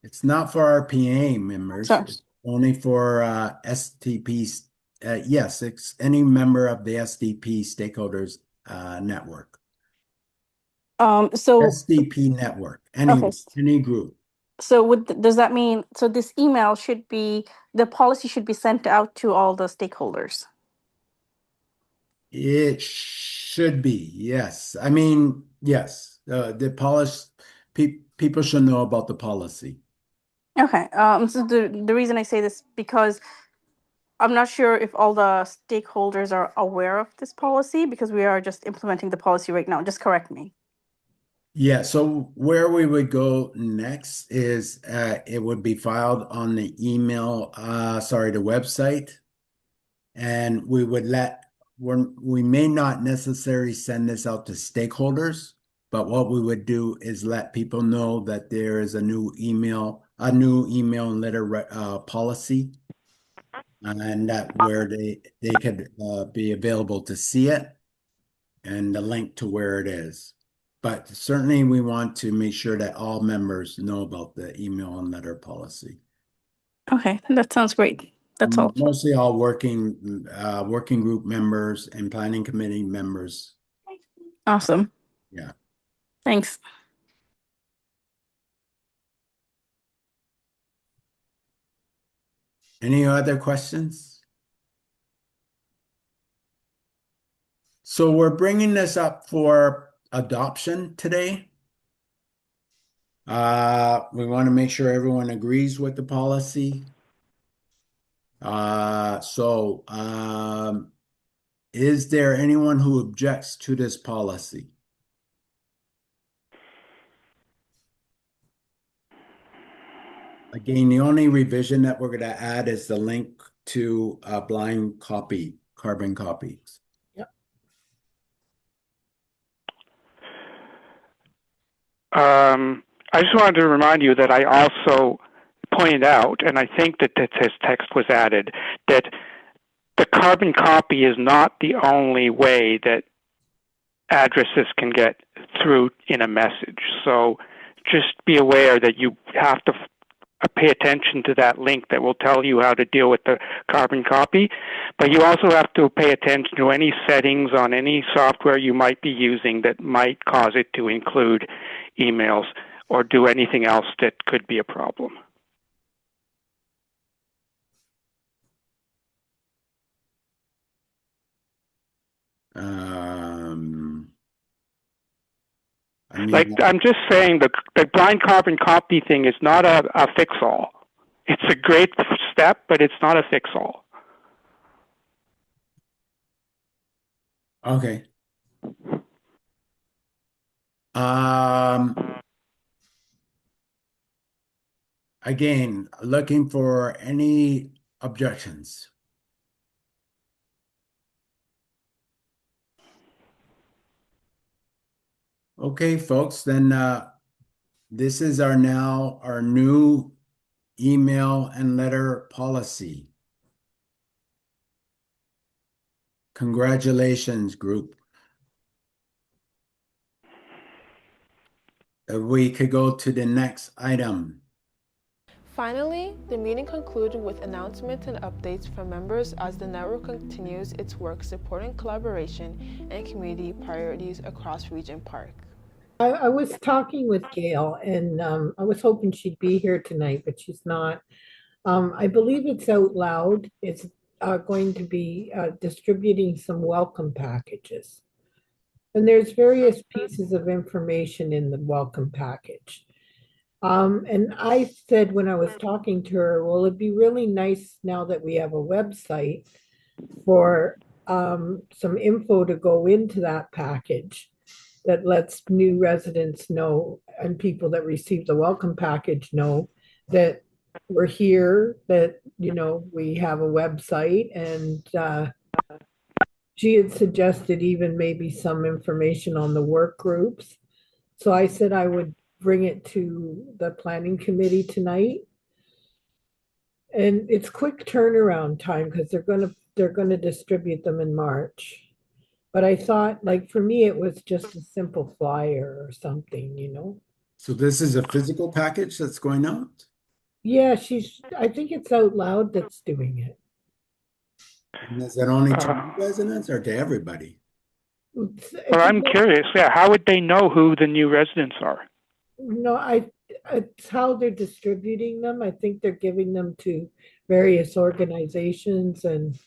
It's not for RPA members. Sorry. It's only for STPs. Yes, it's any member of the SDP stakeholders network. So SDP network, okay. any group. So does that mean, so this email should be, the policy should be sent out to all the stakeholders? It should be, yes. I mean, yes. The policy, people should know about the policy. Okay. So the reason I say this, because I'm not sure if all the stakeholders are aware of this policy, because we are just implementing the policy right now. Just correct me. Yeah, so where we would go next is it would be filed on the email, the website, and we would we may not necessarily send this out to stakeholders, but what we would do is let people know that there is a new email and letter policy, and that where they could be available to see it and the link to where it is. But certainly we want to make sure that all members know about the email and letter policy. Okay, that sounds great. That's all. Mostly all working group members and planning committee members. Awesome. Yeah. Thanks. Any other questions? So we're bringing this up for adoption today. We want to make sure everyone agrees with the policy. Is there anyone who objects to this policy? Again, the only revision that we're going to add is the link to blind carbon copies. Yep. I just wanted to remind you that I also pointed out, and I think that this text was added, that the carbon copy is not the only way that addresses can get through in a message. So just be aware that you have to pay attention to that link that will tell you how to deal with the carbon copy, but you also have to pay attention to any settings on any software you might be using that might cause it to include emails or do anything else that could be a problem. I'm just saying the blind carbon copy thing is not a fix-all. It's a great step, but it's not a fix-all. Okay. Again, looking for any objections. Okay, folks, then this is our new email and letter policy. Congratulations, group. We could go to the next item. Finally, the meeting concluded with announcements and updates from members as the network continues its work supporting collaboration and community priorities across Regent Park. I was talking with Gail and I was hoping she'd be here tonight, but she's not. I believe it's out loud. It's going to be distributing some welcome packages. And there's various pieces of information in the welcome package. And I said when I was talking to her, well, it'd be really nice now that we have a website for some info to go into that package that lets new residents know and people that receive the welcome package know that we're here, that, you know, we have a website. And she had suggested even maybe some information on the work groups. So I said I would bring it to the planning committee tonight. And it's quick turnaround time because they're gonna distribute them in March. But I thought, like, for me, it was just a simple flyer or something, you know? So this is a physical package that's going out? Yeah, I think it's out loud that's doing it. And is that only to Uh, new residents or to everybody? Well, I'm curious. Yeah, how would they know who the new residents are? No, it's how they're distributing them. I think they're giving them to various organizations and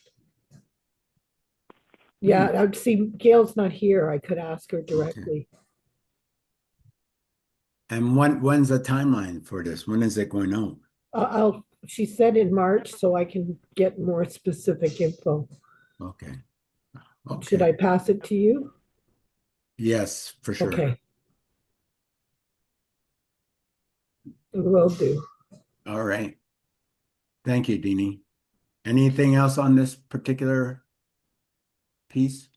yeah, I'd see Gail's not here. I could ask her directly. And when's the timeline for this? When is it going out? She said in March, so I can get more specific info. Okay. Should Okay. I pass it to you? Yes, for sure. Okay. Will do. All right. Thank you, Deany. Anything else on this particular piece?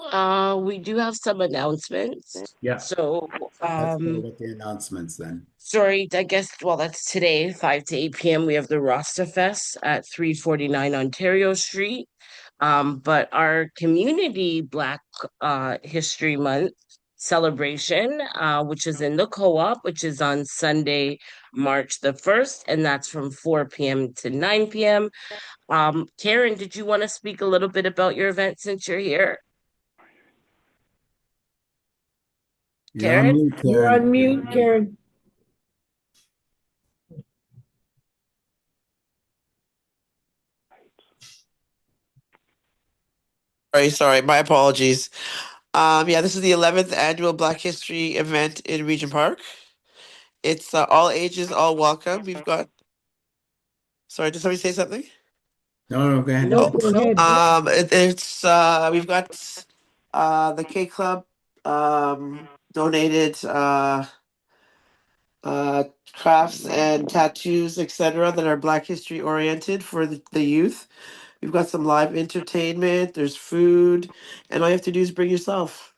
We do have some announcements. Yeah. So, Let's go with the announcements then. sorry, I guess, well, that's today, 5 to 8 p.m. We have the Rasta Fest at 349 Ontario Street. But our community Black History Month celebration, which is in the co-op, which is on Sunday, March the 1st, and that's from 4 p.m. to 9 p.m. Karen, did you want to speak a little bit about your event since you're here? You're on Karen? mute, You're on Karen. mute, Karen. Sorry, my apologies. Yeah, this is the 11th annual Black History event in Regent Park. It's all ages, all welcome. We've got. Sorry, did somebody say something? No, go ahead. No, go ahead. It's we've got the K Club donated crafts and tattoos, etc., that are Black History oriented for the youth. We've got some live entertainment. There's food, and all you have to do is bring yourself.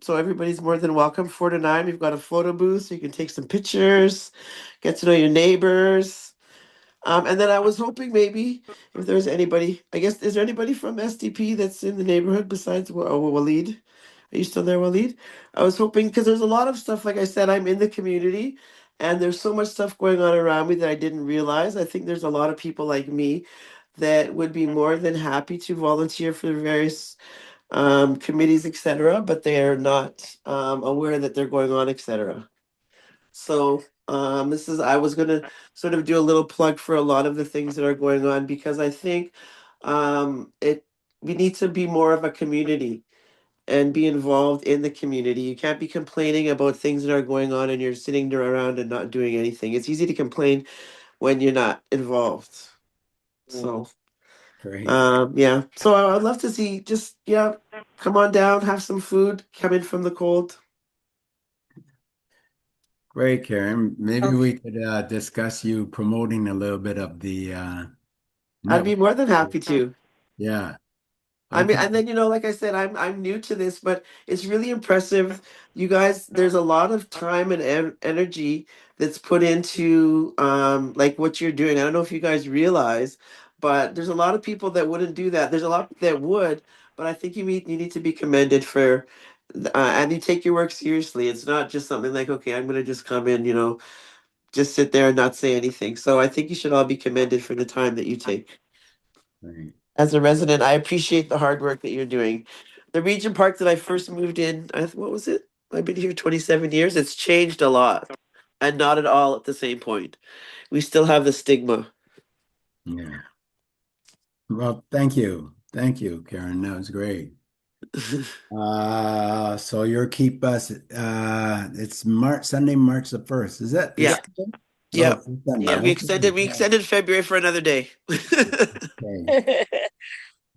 So everybody's more than welcome. 4 to 9. We've got a photo booth, so you can take some pictures, get to know your neighbors. And then I was hoping maybe if there's anybody, I guess, is there anybody from SDP that's in the neighborhood besides Waleed? Are you still there, Waleed? I was hoping because there's a lot of stuff, like I said, I'm in the community and there's so much stuff going on around me that I didn't realize. I think there's a lot of people like me that would be more than happy to volunteer for various committees, etc., but they are not aware that they're going on, etc. So I was gonna sort of do a little plug for a lot of the things that are going on because I think it we need to be more of a community and be involved in the community. You can't be complaining about things that are going on and you're sitting there around and not doing anything. It's easy to complain when you're not involved. So Great. yeah. So I'd love to see just come on down, have some food, come in from the cold. Great, Karen. Maybe we could discuss you promoting a little bit of the I'd be network. more than happy to. Yeah. I mean, Okay. and then like I said, I'm new to this, but it's really impressive. You guys, there's a lot of time and energy that's put into like what you're doing. I don't know if you guys realize, but there's a lot of people that wouldn't do that. There's a lot that would, but I think you need to be commended for and you take your work seriously. It's not just something like, okay, I'm gonna just come in, just sit there and not say anything. So I think you should all be commended for the time that you take. Great. As a resident, I appreciate the hard work that you're doing. The region park that I first moved in, what was it? I've been here 27 years. It's changed a lot, and not at all at the same point. We still have the stigma. Yeah. Well, thank you. Thank you, Karen. That was great. So you're keep us, it's Sunday, March the 1st. Is that Yeah. this day? Yeah. Oh, it's Sunday. Yeah, we Okay. extended February for another day. Okay.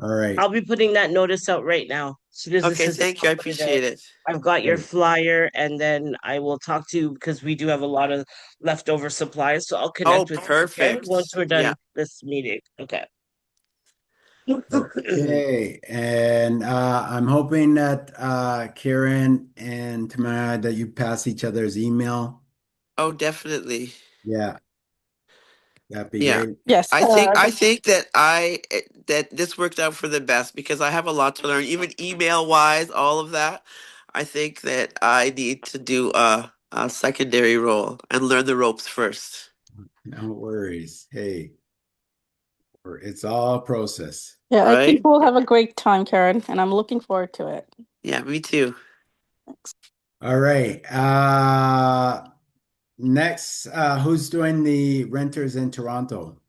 All right. I'll be putting that notice out right now. As soon as this Okay, is thank you. I put out. appreciate it. I've got your Great. flyer, and then I will talk to you because we do have a lot of leftover supplies. So I'll Oh, connect with you, okay? perfect. Once we're Yeah. done this meeting. Okay. Okay, and I'm hoping that Karen and Tamara that you pass each other's email. Oh, definitely. Yeah, that'd be Yeah. great. Yes. I think that that this worked out for the best because I have a lot to learn, even email wise, all of that. I think that I need to do a secondary role and learn the ropes first. No worries. Hey, it's all a process. Yeah, I think Right? we'll have a great time, Karen, and I'm looking forward to it. Yeah, me too. All right. Next, who's doing the renters in Toronto?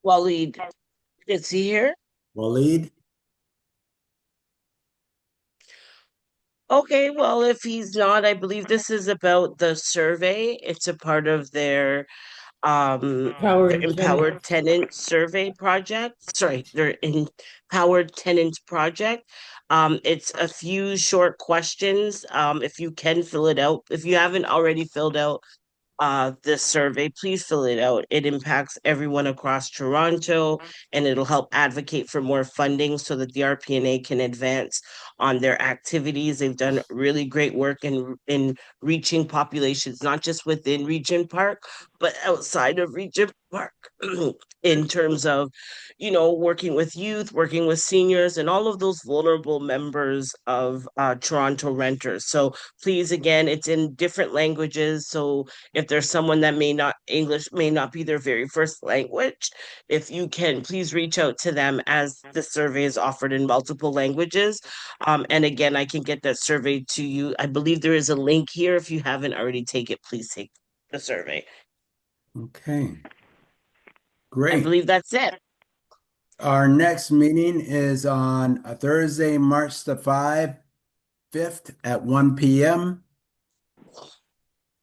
Waleed, is he here? Waleed? Okay, well, if he's not, I believe this is about the survey. It's a part of their Howard empowered Tenant. tenant survey project. Sorry, their empowered tenant project. It's a few short questions. If you can fill it out, if you haven't already filled out this survey, please fill it out. It impacts everyone across Toronto, and it'll help advocate for more funding so that the RPNA can advance on their activities. They've done really great work in reaching populations, not just within Regent Park, but outside of Regent Park. In terms of, working with youth, working with seniors, and all of those vulnerable members of Toronto renters. So please, again, it's in different languages. So if there's someone that English may not be their very first language, if you can please reach out to them, as the survey is offered in multiple languages. And again, I can get that survey to you. I believe there is a link here. If you haven't already taken it, please take the survey. Okay, I great. believe that's it. Our next meeting is on a Thursday, March the 5th at 1 p.m.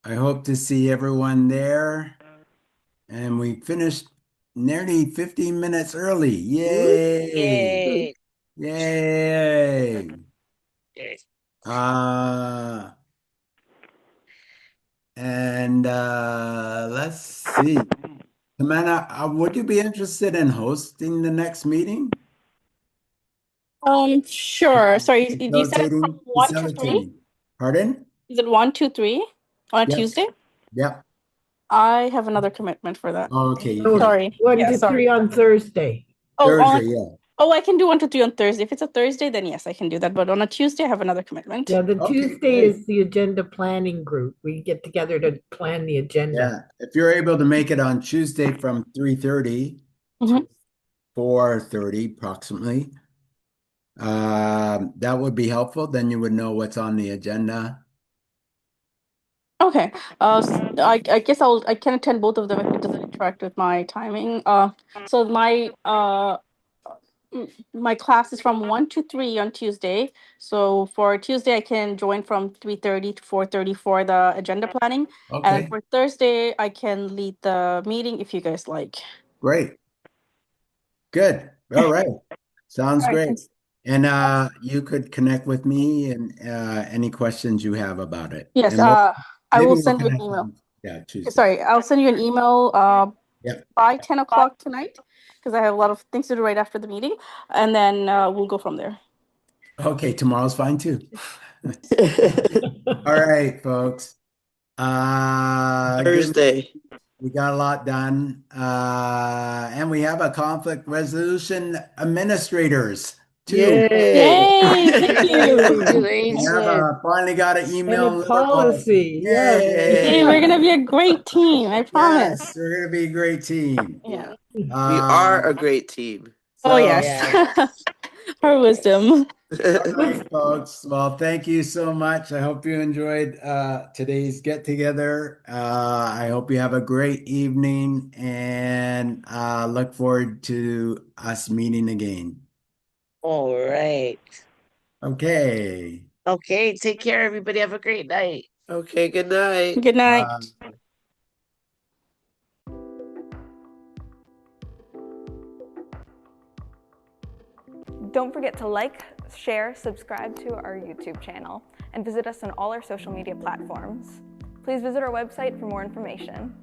I hope to see everyone there. And we finished nearly 15 minutes early. Yay! Yay. Yay! Yay. Let's see. Amanda, would you be interested in hosting the next meeting? Sure. Sorry, you said it's from Facilitating, 1 to 3? Pardon? Is it 1, 2, 3 on a Yep. Tuesday? Yep. I have another commitment for that. Okay, you Oh, can. Sorry. 1 Yeah, to sorry. 3 on Thursday. Oh, Thursday, yeah. I can do 1 to 3 on Thursday. If it's a Thursday, then yes, I can do that. But on a Tuesday, I have another commitment. Yeah, the Okay, Tuesday great. is the agenda planning group. We get together to plan the agenda. Yeah, if you're able to make it on Tuesday from 3:30 Mhm. to 4:30 approximately, that would be helpful. Then you would know what's on the agenda. Okay. I guess I can attend both of them if it doesn't interact with my timing. So my class is from 1 to 3 on Tuesday. So for Tuesday, I can join from 3:30 to 4:30 for the agenda planning. And Okay, for Thursday, I can lead the meeting if you guys like. great. Good. All right. Sounds All right, great. thanks. And you could connect with me and any questions you have about it. Yes, And I maybe will we'll send you an connect email. on, yeah, Tuesday. Sorry, I'll send you an email Yep. by 10 o'clock tonight because I have a lot of things to do right after the meeting. And then we'll go from there. Okay, tomorrow's fine too. All right, folks. Good. Thursday. We got a lot done. And we have a conflict resolution administrators too. Yay! Thank you. We have finally got an And email. a policy, yes. Yay, we're gonna be a great team. I promise. Yes, we're gonna be a great team. Yeah. We are a great team. Oh So yes. Yes. Her wisdom. All right, folks. Well, thank you so much. I hope you enjoyed today's get together. I hope you have a great evening and look forward to us meeting again. All right. Okay. Okay, take care, everybody. Have a great night. Okay, good night. Good night. Don't forget to like, share, subscribe to our YouTube channel, and visit us on all our social media platforms. Please visit our website for more information.